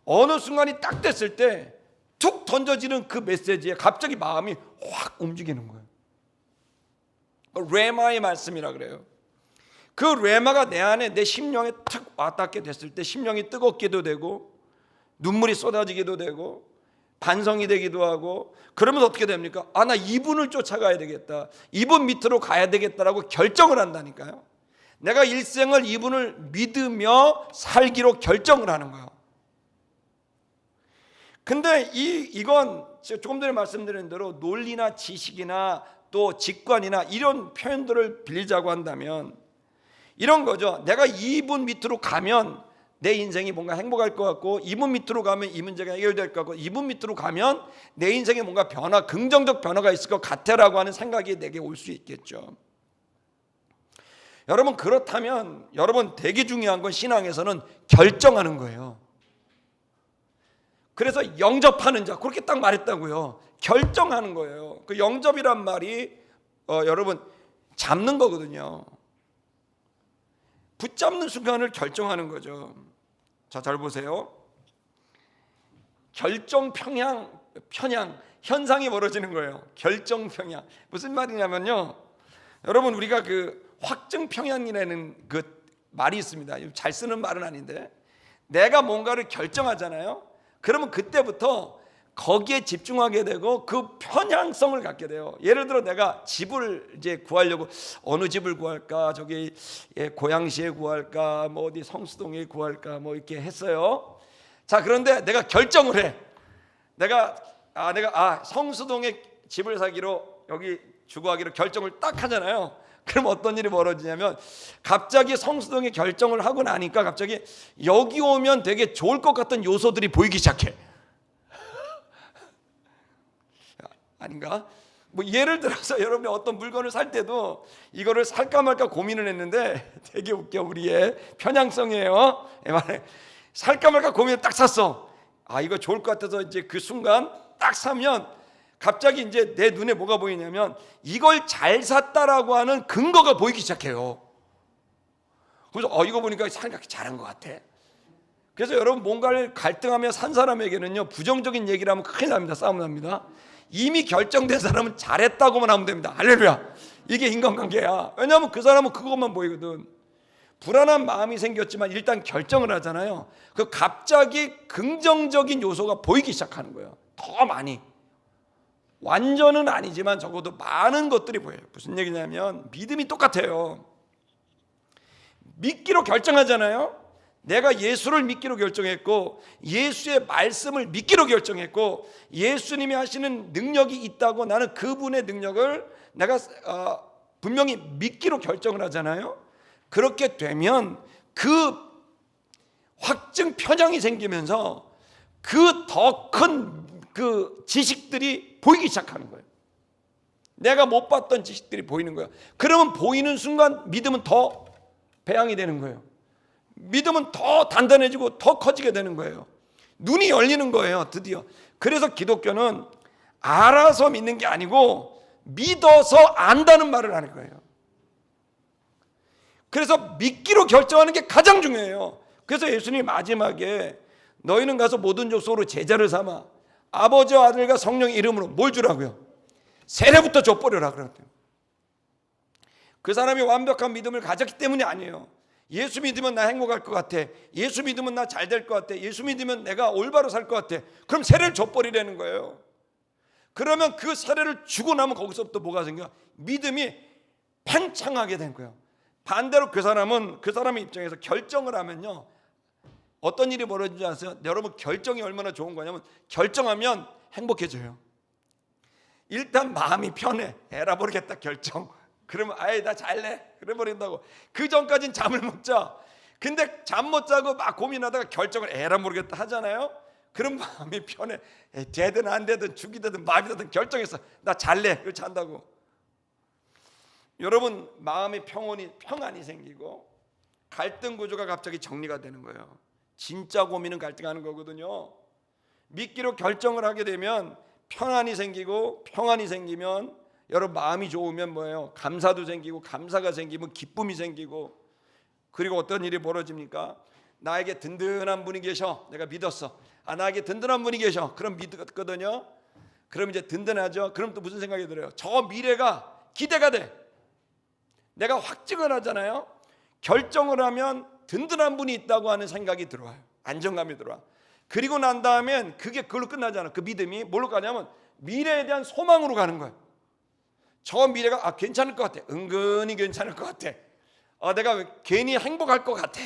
어느 순간이 딱 됐을 때 툭 던져지는 그 메시지에 갑자기 마음이 확 움직이는 거예요. 레마의 말씀이라 그래요. 그 레마가 내 안에, 내 심령에 탁 와닿게 됐을 때 심령이 뜨겁기도 되고 눈물이 쏟아지기도 되고 반성이 되기도 하고, 그러면서 어떻게 됩니까? 나 이분을 쫓아가야 되겠다, 이분 밑으로 가야 되겠다라고 결정을 한다니까요. 내가 일생을 이분을 믿으며 살기로 결정을 하는 거예요. 근데 이건 조금 전에 말씀드린 대로 논리나 지식이나 또 직관이나 이런 표현들을 빌리자고 한다면 이런 거죠. 내가 이분 밑으로 가면 내 인생이 뭔가 행복할 것 같고, 이분 밑으로 가면 이 문제가 해결될 것 같고, 이분 밑으로 가면 내 인생에 뭔가 긍정적 변화가 있을 것 같아라고 하는 생각이 내게 올 수 있겠죠. 여러분, 그렇다면 여러분, 되게 중요한 건 신앙에서는 결정하는 거예요. 그래서 영접하는 자, 그렇게 딱 말했다고요. 결정하는 거예요. 그 영접이란 말이 여러분 잡는 거거든요. 붙잡는 순간을 결정하는 거죠. 자, 잘 보세요. 결정 편향 현상이 벌어지는 거예요. 결정 편향. 무슨 말이냐면요, 여러분, 우리가 그 확증 편향이라는 그 말이 있습니다. 잘 쓰는 말은 아닌데, 내가 뭔가를 결정하잖아요. 그러면 그때부터 거기에 집중하게 되고 그 편향성을 갖게 돼요. 예를 들어 내가 집을 이제 구하려고, 어느 집을 구할까, 저기 고양시에 구할까, 뭐 어디 성수동에 구할까, 뭐 이렇게 했어요. 자, 그런데 내가 결정을 해. 내가 성수동에 집을 사기로, 여기 주거하기로 결정을 딱 하잖아요. 그럼 어떤 일이 벌어지냐면 갑자기 성수동에 결정을 하고 나니까 갑자기 여기 오면 되게 좋을 것 같은 요소들이 보이기 시작해. 아닌가? 뭐 예를 들어서 여러분이 어떤 물건을 살 때도 이거를 살까 말까 고민을 했는데 되게 웃겨. 우리의 편향성이에요. 살까 말까 고민을 딱 샀어. 아, 이거 좋을 것 같아서 이제 그 순간 딱 사면 갑자기 이제 내 눈에 뭐가 보이냐면 이걸 잘 샀다라고 하는 근거가 보이기 시작해요. 그래서 이거 보니까 생각이 잘한 것 같아. 그래서 여러분 뭔가를 갈등하며 산 사람에게는요 부정적인 얘기를 하면 큰일 납니다. 싸움 납니다. 이미 결정된 사람은 잘했다고만 하면 됩니다. 할렐루야. 이게 인간관계야. 왜냐하면 그 사람은 그것만 보이거든. 불안한 마음이 생겼지만 일단 결정을 하잖아요. 그 갑자기 긍정적인 요소가 보이기 시작하는 거예요. 더 많이. 완전은 아니지만 적어도 많은 것들이 보여요. 무슨 얘기냐면 믿음이 똑같아요. 믿기로 결정하잖아요. 내가 예수를 믿기로 결정했고 예수의 말씀을 믿기로 결정했고 예수님이 하시는 능력이 있다고 나는 그분의 능력을 내가 분명히 믿기로 결정을 하잖아요. 그렇게 되면 그 확증 편향이 생기면서 그 더 큰 그 지식들이 보이기 시작하는 거예요. 내가 못 봤던 지식들이 보이는 거예요. 그러면 보이는 순간 믿음은 더 배양이 되는 거예요. 믿음은 더 단단해지고 더 커지게 되는 거예요. 눈이 열리는 거예요. 드디어. 그래서 기독교는 알아서 믿는 게 아니고 믿어서 안다는 말을 하는 거예요. 그래서 믿기로 결정하는 게 가장 중요해요. 그래서 예수님이 마지막에 너희는 가서 모든 족속으로 제자를 삼아 아버지와 아들과 성령의 이름으로 뭘 주라고요? 세례부터 줘버려라 그랬대요. 그 사람이 완벽한 믿음을 가졌기 때문이 아니에요. 예수 믿으면 나 행복할 것 같아. 예수 믿으면 나 잘 될 것 같아. 예수 믿으면 내가 올바로 살 것 같아. 그럼 세례를 줘버리라는 거예요. 그러면 그 세례를 주고 나면 거기서부터 뭐가 생겨? 믿음이 팽창하게 된 거예요. 반대로 그 사람의 입장에서 결정을 하면요 어떤 일이 벌어지지 않아요? 여러분 결정이 얼마나 좋은 거냐면 결정하면 행복해져요. 일단 마음이 편해. 에라 모르겠다 결정. 그러면 아예 나 잘래 그래 버린다고. 그 전까진 잠을 못 자. 근데 잠 못 자고 막 고민하다가 결정을 에라 모르겠다 하잖아요. 그럼 마음이 편해. 되든 안 되든 죽이든 마비 되든 결정했어. 나 잘래. 그걸 잔다고. 여러분 마음의 평안이 생기고 갈등 구조가 갑자기 정리가 되는 거예요. 진짜 고민은 갈등하는 거거든요. 믿기로 결정을 하게 되면 평안이 생기고 평안이 생기면 여러분 마음이 좋으면 뭐예요? 감사도 생기고 감사가 생기면 기쁨이 생기고 그리고 어떤 일이 벌어집니까? 나에게 든든한 분이 계셔. 내가 믿었어. 나에게 든든한 분이 계셔. 그럼 믿거든요. 그럼 이제 든든하죠. 그럼 또 무슨 생각이 들어요? 저 미래가 기대가 돼. 내가 확증을 하잖아요. 결정을 하면 든든한 분이 있다고 하는 생각이 들어와요. 안정감이 들어와. 그리고 난 다음엔 그게 그걸로 끝나잖아. 그 믿음이 뭘로 가냐면 미래에 대한 소망으로 가는 거예요. 저 미래가 괜찮을 것 같아. 은근히 괜찮을 것 같아. 내가 괜히 행복할 것 같아.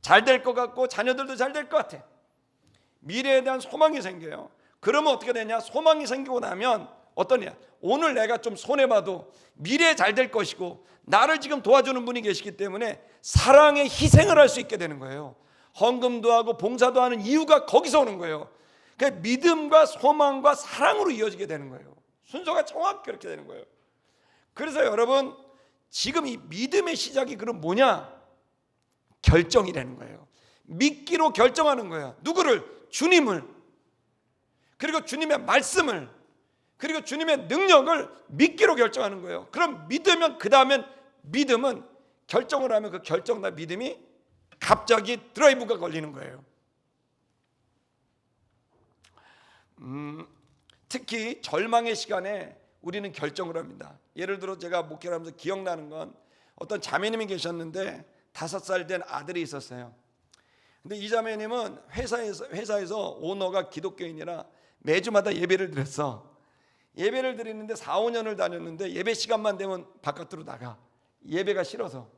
잘 될 것 같고 자녀들도 잘 될 것 같아. 미래에 대한 소망이 생겨요. 그러면 어떻게 되냐? 소망이 생기고 나면 어떠냐? 오늘 내가 좀 손해봐도 미래에 잘 될 것이고 나를 지금 도와주는 분이 계시기 때문에 사랑의 희생을 할 수 있게 되는 거예요. 헌금도 하고 봉사도 하는 이유가 거기서 오는 거예요. 그러니까 믿음과 소망과 사랑으로 이어지게 되는 거예요. 순서가 정확히 그렇게 되는 거예요. 그래서 여러분 지금 이 믿음의 시작이 그럼 뭐냐? 결정이라는 거예요. 믿기로 결정하는 거예요. 누구를? 주님을. 그리고 주님의 말씀을. 그리고 주님의 능력을 믿기로 결정하는 거예요. 그럼 믿으면 그 다음엔 믿음은 결정을 하면 그 결정과 믿음이 갑자기 드라이브가 걸리는 거예요. 특히 절망의 시간에 우리는 결정을 합니다. 예를 들어 제가 목회를 하면서 기억나는 건 어떤 자매님이 계셨는데 5살 된 아들이 있었어요. 근데 이 자매님은 회사에서 오너가 기독교인이라 매주마다 예배를 드렸어. 예배를 드리는데 4, 5년을 다녔는데 예배 시간만 되면 바깥으로 나가. 예배가 싫어서.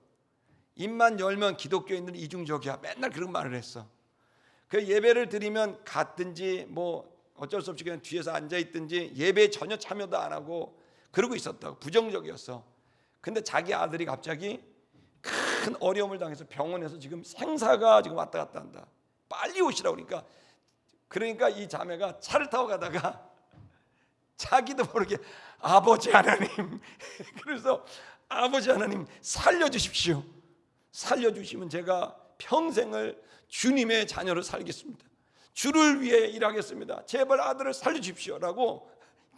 입만 열면 기독교인들은 이중적이야. 맨날 그런 말을 했어. 그 예배를 드리면 갔든지 뭐 어쩔 수 없이 그냥 뒤에서 앉아 있든지 예배에 전혀 참여도 안 하고 그러고 있었다고. 부정적이었어. 근데 자기 아들이 갑자기 큰 어려움을 당해서 병원에서 지금 생사가 지금 왔다 갔다 한다. 빨리 오시라고 그러니까 이 자매가 차를 타고 가다가 자기도 모르게 아버지 하나님 그래서 아버지 하나님 살려주십시오. 살려주시면 제가 평생을 주님의 자녀로 살겠습니다. 주를 위해 일하겠습니다. 제발 아들을 살려주십시오 라고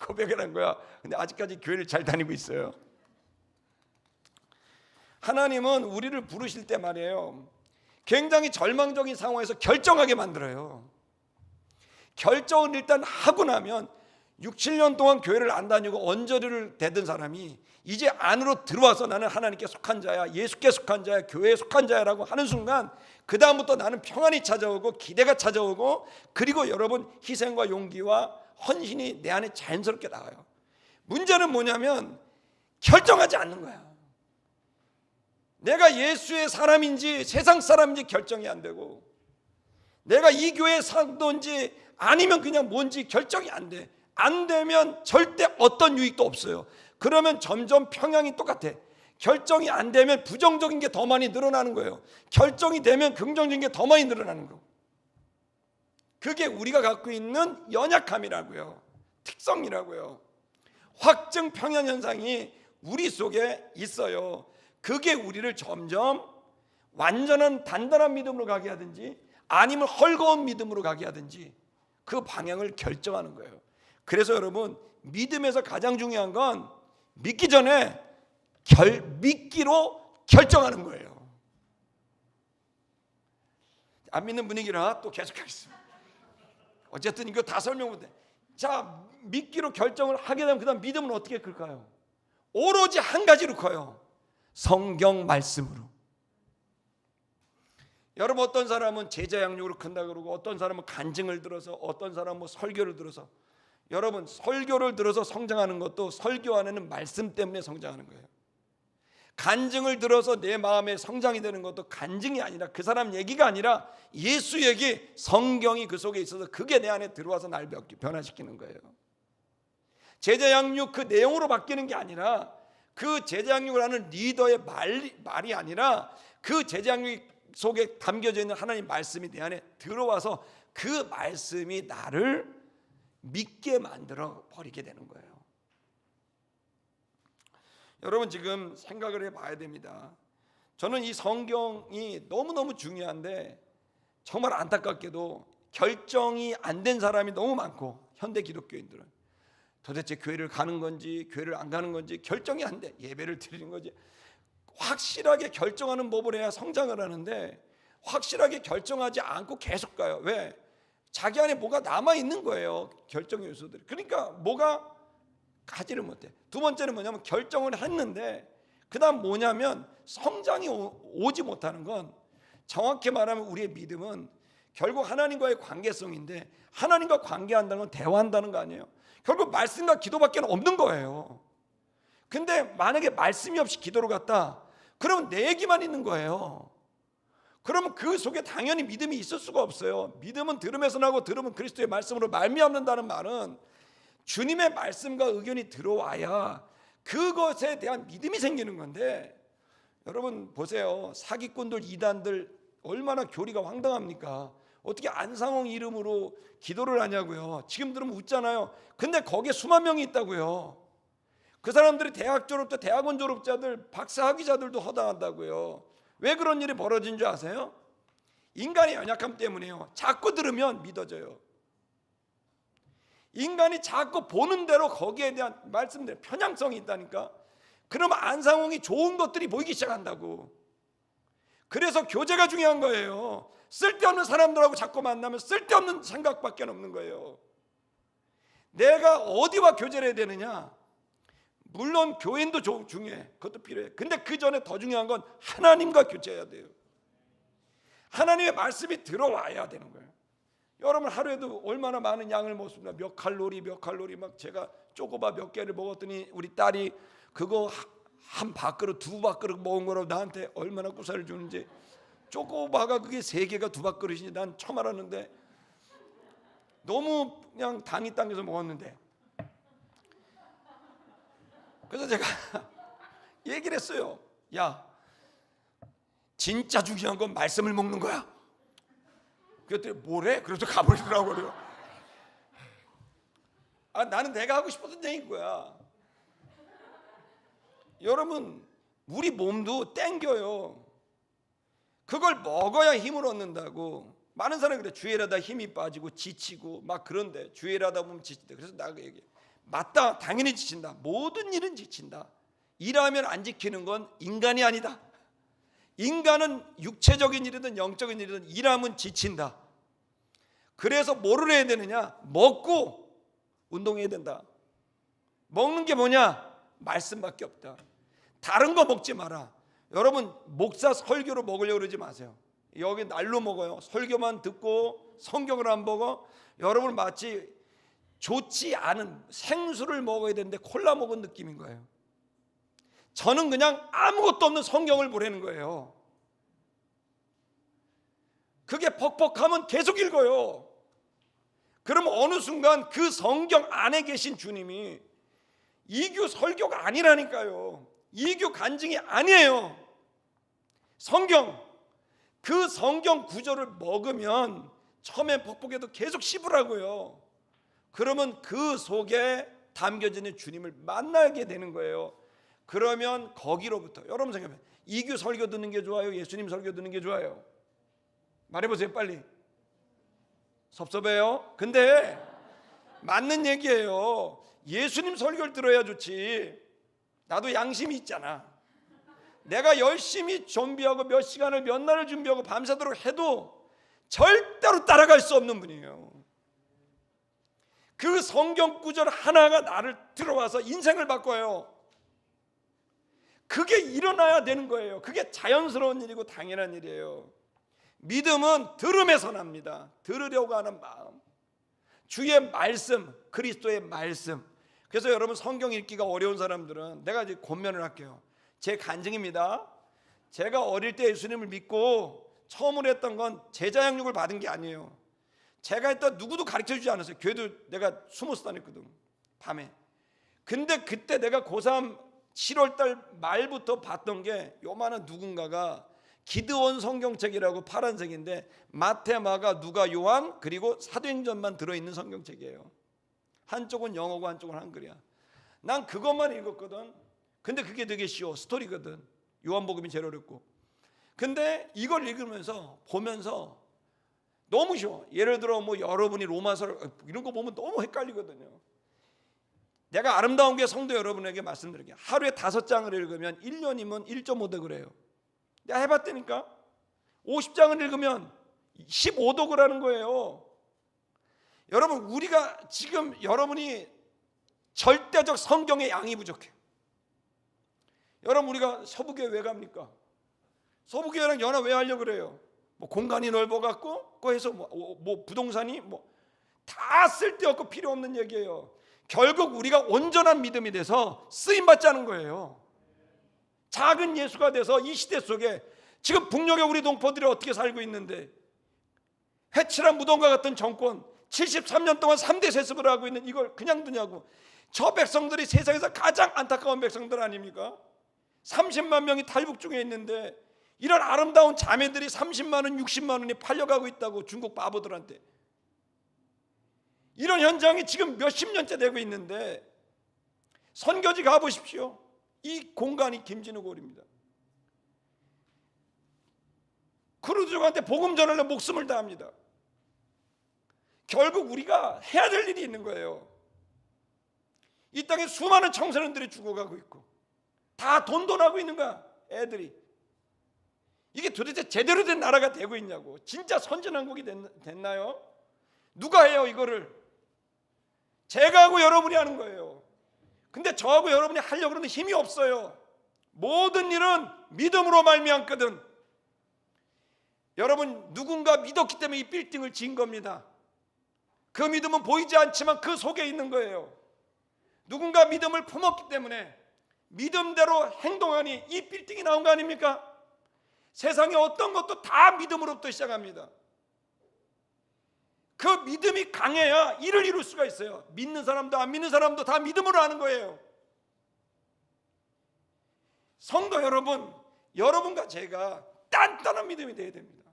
고백을 한 거야. 근데 아직까지 교회를 잘 다니고 있어요. 하나님은 우리를 부르실 때 말이에요, 굉장히 절망적인 상황에서 결정하게 만들어요. 결정을 일단 하고 나면 6, 7년 동안 교회를 안 다니고 언저리를 대던 사람이 이제 안으로 들어와서 나는 하나님께 속한 자야, 예수께 속한 자야, 교회에 속한 자야라고 하는 순간 그 다음부터 나는 평안이 찾아오고 기대가 찾아오고, 그리고 여러분 희생과 용기와 헌신이 내 안에 자연스럽게 나와요. 문제는 뭐냐면 결정하지 않는 거야. 내가 예수의 사람인지 세상 사람인지 결정이 안 되고, 내가 이 교회 사도인지 아니면 그냥 뭔지 결정이 안 돼. 안 되면 절대 어떤 유익도 없어요. 그러면 점점 평양이 똑같아. 결정이 안 되면 부정적인 게 더 많이 늘어나는 거예요. 결정이 되면 긍정적인 게 더 많이 늘어나는 거고. 그게 우리가 갖고 있는 연약함이라고요. 특성이라고요. 확증 평양 현상이 우리 속에 있어요. 그게 우리를 점점 완전한 단단한 믿음으로 가게 하든지 아니면 헐거운 믿음으로 가게 하든지 그 방향을 결정하는 거예요. 그래서 여러분, 믿음에서 가장 중요한 건 믿기 전에 믿기로 결정하는 거예요. 안 믿는 분위기라 또 계속하겠습니다. 어쨌든 이거 다 설명 못해. 자, 믿기로 결정을 하게 되면 그 다음 믿음은 어떻게 클까요? 오로지 한 가지로 커요. 성경 말씀으로. 여러분, 어떤 사람은 제자 양육으로 큰다 그러고, 어떤 사람은 간증을 들어서, 어떤 사람은 뭐 설교를 들어서. 여러분, 설교를 들어서 성장하는 것도 설교 안에는 말씀 때문에 성장하는 거예요. 간증을 들어서 내 마음에 성장이 되는 것도 간증이 아니라, 그 사람 얘기가 아니라 예수 얘기, 성경이 그 속에 있어서 그게 내 안에 들어와서 날 변화시키는 거예요. 제자 양육 그 내용으로 바뀌는 게 아니라, 그 제자 양육을 하는 리더의 말이 아니라 그 제자 양육 속에 담겨져 있는 하나님 말씀이 내 안에 들어와서 그 말씀이 나를 믿게 만들어 버리게 되는 거예요. 여러분, 지금 생각을 해봐야 됩니다. 저는 이 성경이 너무너무 중요한데 정말 안타깝게도 결정이 안 된 사람이 너무 많고, 현대 기독교인들은 도대체 교회를 가는 건지 교회를 안 가는 건지 결정이 안 돼. 예배를 드리는 건지 확실하게 결정하는 법을 해야 성장을 하는데 확실하게 결정하지 않고 계속 가요. 왜? 자기 안에 뭐가 남아있는 거예요. 결정 요소들이. 그러니까 뭐가 가지를 못해. 두 번째는 뭐냐면 결정을 했는데 그 다음 뭐냐면 성장이 오지 못하는 건, 정확히 말하면 우리의 믿음은 결국 하나님과의 관계성인데, 하나님과 관계한다는 건 대화한다는 거 아니에요. 결국 말씀과 기도밖에 없는 거예요. 근데 만약에 말씀이 없이 기도를 갔다, 그러면 내 얘기만 있는 거예요. 그러면 그 속에 당연히 믿음이 있을 수가 없어요. 믿음은 들음에서 나고 들음은 그리스도의 말씀으로 말미암는다는 말은 주님의 말씀과 의견이 들어와야 그것에 대한 믿음이 생기는 건데, 여러분 보세요. 사기꾼들, 이단들 얼마나 교리가 황당합니까? 어떻게 안상홍 이름으로 기도를 하냐고요. 지금 들으면 웃잖아요. 근데 거기에 수만 명이 있다고요. 그 사람들이 대학 졸업 때 대학원 졸업자들, 박사 학위자들도 허당한다고요. 왜 그런 일이 벌어진 줄 아세요? 인간의 연약함 때문에요. 자꾸 들으면 믿어져요. 인간이 자꾸 보는 대로 거기에 대한 말씀대로 편향성이 있다니까. 그러면 안상홍이 좋은 것들이 보이기 시작한다고. 그래서 교제가 중요한 거예요. 쓸데없는 사람들하고 자꾸 만나면 쓸데없는 생각밖에 없는 거예요. 내가 어디와 교제를 해야 되느냐? 물론 교인도 중요해. 그것도 필요해. 근데 그 전에 더 중요한 건 하나님과 교제해야 돼요. 하나님의 말씀이 들어와야 되는 거예요. 여러분, 하루에도 얼마나 많은 양을 먹습니까? 몇 칼로리 막 제가 쪼꼬바 몇 개를 먹었더니 우리 딸이 그거 한 밥그릇 두 밥그릇 먹은 거라고 나한테 얼마나 구사를 주는지. 쪼꼬바가 그게 세 개가 두 밥그릇이니 난 처음 알았는데, 너무 그냥 당이 당겨서 먹었는데. 그래서 제가 얘기를 했어요. 야, 진짜 중요한 건 말씀을 먹는 거야. 그랬더니 뭐래? 그래서 가버리더라고요. 나는 내가 하고 싶었던 얘기인 거야. 여러분, 우리 몸도 땡겨요. 그걸 먹어야 힘을 얻는다고. 많은 사람이 그래. 주일하다 힘이 빠지고 지치고 막 그런데 주일하다 보면 지친다. 그래서 내가 얘기해. 맞다. 당연히 지친다. 모든 일은 지친다. 일하면 안 지키는 건 인간이 아니다. 인간은 육체적인 일이든 영적인 일이든 일하면 지친다. 그래서 뭐를 해야 되느냐? 먹고 운동해야 된다. 먹는 게 뭐냐? 말씀밖에 없다. 다른 거 먹지 마라. 여러분, 목사 설교로 먹으려고 그러지 마세요. 여기 날로 먹어요. 설교만 듣고 성경을 안 보고 여러분 마치 좋지 않은 생수를 먹어야 되는데 콜라 먹은 느낌인 거예요. 저는 그냥 아무것도 없는 성경을 보라는 거예요. 그게 퍽퍽하면 계속 읽어요. 그러면 어느 순간 그 성경 안에 계신 주님이 이교 설교가 아니라니까요. 이교 간증이 아니에요. 성경, 그 성경 구절을 먹으면 처음엔 퍽퍽해도 계속 씹으라고요. 그러면 그 속에 담겨지는 주님을 만나게 되는 거예요. 그러면 거기로부터 여러분 생각해, 이교 설교 듣는 게 좋아요? 예수님 설교 듣는 게 좋아요? 말해보세요 빨리. 섭섭해요? 근데 맞는 얘기예요. 예수님 설교를 들어야 좋지. 나도 양심이 있잖아. 내가 열심히 준비하고 몇 시간을 몇 날을 준비하고 밤새도록 해도 절대로 따라갈 수 없는 분이에요. 그 성경 구절 하나가 나를 들어와서 인생을 바꿔요. 그게 일어나야 되는 거예요. 그게 자연스러운 일이고 당연한 일이에요. 믿음은 들음에서 납니다. 들으려고 하는 마음, 주의 말씀, 그리스도의 말씀. 그래서 여러분 성경 읽기가 어려운 사람들은 내가 이제 권면을 할게요. 제 간증입니다. 제가 어릴 때 예수님을 믿고 처음으로 했던 건 제자 양육을 받은 게 아니에요. 제가 했던 누구도 가르쳐주지 않았어요. 교회도 내가 숨어서 다녔거든, 밤에. 근데 그때 내가 고3 7월달 말부터 봤던 게 요만한 누군가가 기드온 성경책이라고 파란색인데 마태, 마가, 누가, 요한 그리고 사도행전만 들어있는 성경책이에요. 한쪽은 영어고 한쪽은 한글이야. 난 그것만 읽었거든. 근데 그게 되게 쉬워. 스토리거든. 요한복음이 제일 어렵고. 근데 이걸 읽으면서 보면서 너무 쉬워. 예를 들어 뭐 여러분이 로마서 이런 거 보면 너무 헷갈리거든요. 내가 아름다운 게 성도 여러분에게 말씀드릴게요. 하루에 5장을 읽으면 1년이면 1.5도 그래요. 내가 해봤다니까. 50장을 읽으면 15독을 하는 거예요. 여러분, 우리가 지금 여러분이 절대적 성경의 양이 부족해. 여러분, 우리가 서부교회 왜 갑니까? 서부교회랑 연합 왜 하려고 그래요? 뭐 공간이 넓어갖고 그거 해서 뭐 부동산이 뭐 다 쓸데없고 필요 없는 얘기예요. 결국 우리가 온전한 믿음이 돼서 쓰임받지 않은 거예요. 작은 예수가 돼서 이 시대 속에 지금 북녘에 우리 동포들이 어떻게 살고 있는데, 해칠한 무덤과 같은 정권 73년 동안 3대 세습을 하고 있는 이걸 그냥 두냐고. 저 백성들이 세상에서 가장 안타까운 백성들 아닙니까? 30만 명이 탈북 중에 있는데 이런 아름다운 자매들이 30만 원, 60만 원이 팔려가고 있다고, 중국 바보들한테. 이런 현장이 지금 몇십 년째 되고 있는데 선교지 가보십시오. 이 공간이 김진우 골입니다. 크루즈족한테 복음 전하려 목숨을 다합니다. 결국 우리가 해야 될 일이 있는 거예요. 이 땅에 수많은 청소년들이 죽어가고 있고 다 돈돈하고 있는 거야. 애들이. 이게 도대체 제대로 된 나라가 되고 있냐고. 진짜 선진한국이 됐나요? 누가 해요 이거를? 제가 하고 여러분이 하는 거예요. 근데 저하고 여러분이 하려고 그러는 힘이 없어요. 모든 일은 믿음으로 말미암거든. 여러분, 누군가 믿었기 때문에 이 빌딩을 지은 겁니다. 그 믿음은 보이지 않지만 그 속에 있는 거예요. 누군가 믿음을 품었기 때문에 믿음대로 행동하니 이 빌딩이 나온 거 아닙니까? 세상에 어떤 것도 다 믿음으로부터 시작합니다. 그 믿음이 강해야 일을 이룰 수가 있어요. 믿는 사람도 안 믿는 사람도 다 믿음으로 하는 거예요. 성도 여러분, 여러분과 제가 단단한 믿음이 되어야 됩니다.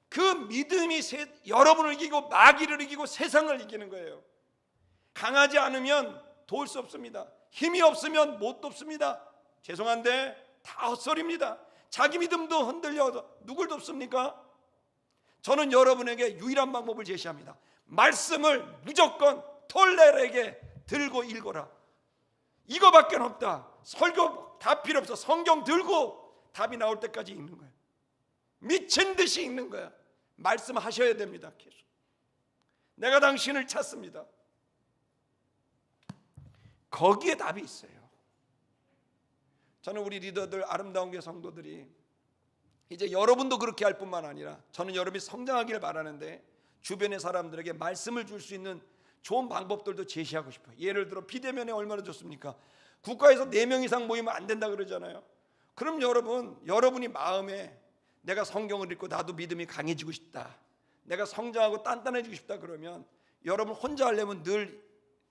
그 믿음이 여러분을 이기고 마귀를 이기고 세상을 이기는 거예요. 강하지 않으면 도울 수 없습니다. 힘이 없으면 못 돕습니다. 죄송한데 다 헛소리입니다. 자기 믿음도 흔들려 누굴 돕습니까? 저는 여러분에게 유일한 방법을 제시합니다. 말씀을 무조건 톨레에게 들고 읽어라. 이거밖에 없다. 설교 다 필요 없어. 성경 들고 답이 나올 때까지 읽는 거야. 미친 듯이 읽는 거야. 말씀하셔야 됩니다. 계속. 내가 당신을 찾습니다. 거기에 답이 있어요. 저는 우리 리더들, 아름다운 교회 성도들이 이제 여러분도 그렇게 할 뿐만 아니라 저는 여러분이 성장하기를 바라는데 주변의 사람들에게 말씀을 줄 수 있는 좋은 방법들도 제시하고 싶어요. 예를 들어 비대면에 얼마나 좋습니까? 국가에서 4명 이상 모이면 안 된다 그러잖아요. 그럼 여러분이 마음에 내가 성경을 읽고 나도 믿음이 강해지고 싶다, 내가 성장하고 단단해지고 싶다 그러면 여러분 혼자 하려면 늘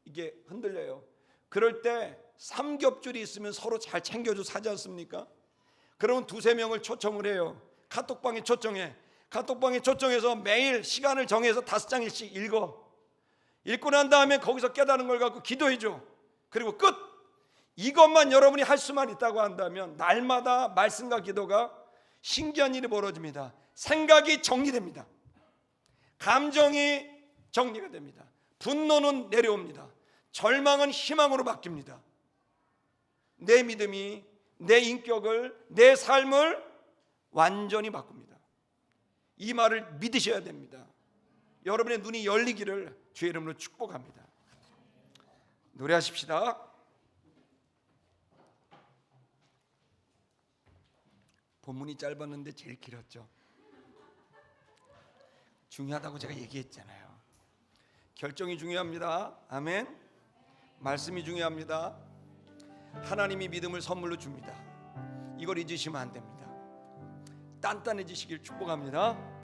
이게 흔들려요. 그럴 때 삼겹줄이 있으면 서로 잘 챙겨줘 사지 않습니까? 그러면 2-3명을 초청을 해요. 카톡방에 초청해. 카톡방에 초청해서 매일 시간을 정해서 5장일씩 읽고 난 다음에 거기서 깨달은 걸 갖고 기도해줘. 그리고 끝. 이것만 여러분이 할 수만 있다고 한다면 날마다 말씀과 기도가 신기한 일이 벌어집니다. 생각이 정리됩니다. 감정이 정리가 됩니다. 분노는 내려옵니다. 절망은 희망으로 바뀝니다. 내 믿음이 내 인격을, 내 삶을 완전히 바꿉니다. 이 말을 믿으셔야 됩니다. 여러분의 눈이 열리기를 주의 이름으로 축복합니다. 노래하십시다. 본문이 짧았는데 제일 길었죠. 중요하다고 제가 얘기했잖아요. 결정이 중요합니다. 아멘. 말씀이 중요합니다. 하나님이 믿음을 선물로 줍니다. 이걸 잊으시면 안 됩니다. 단단해지시길 축복합니다.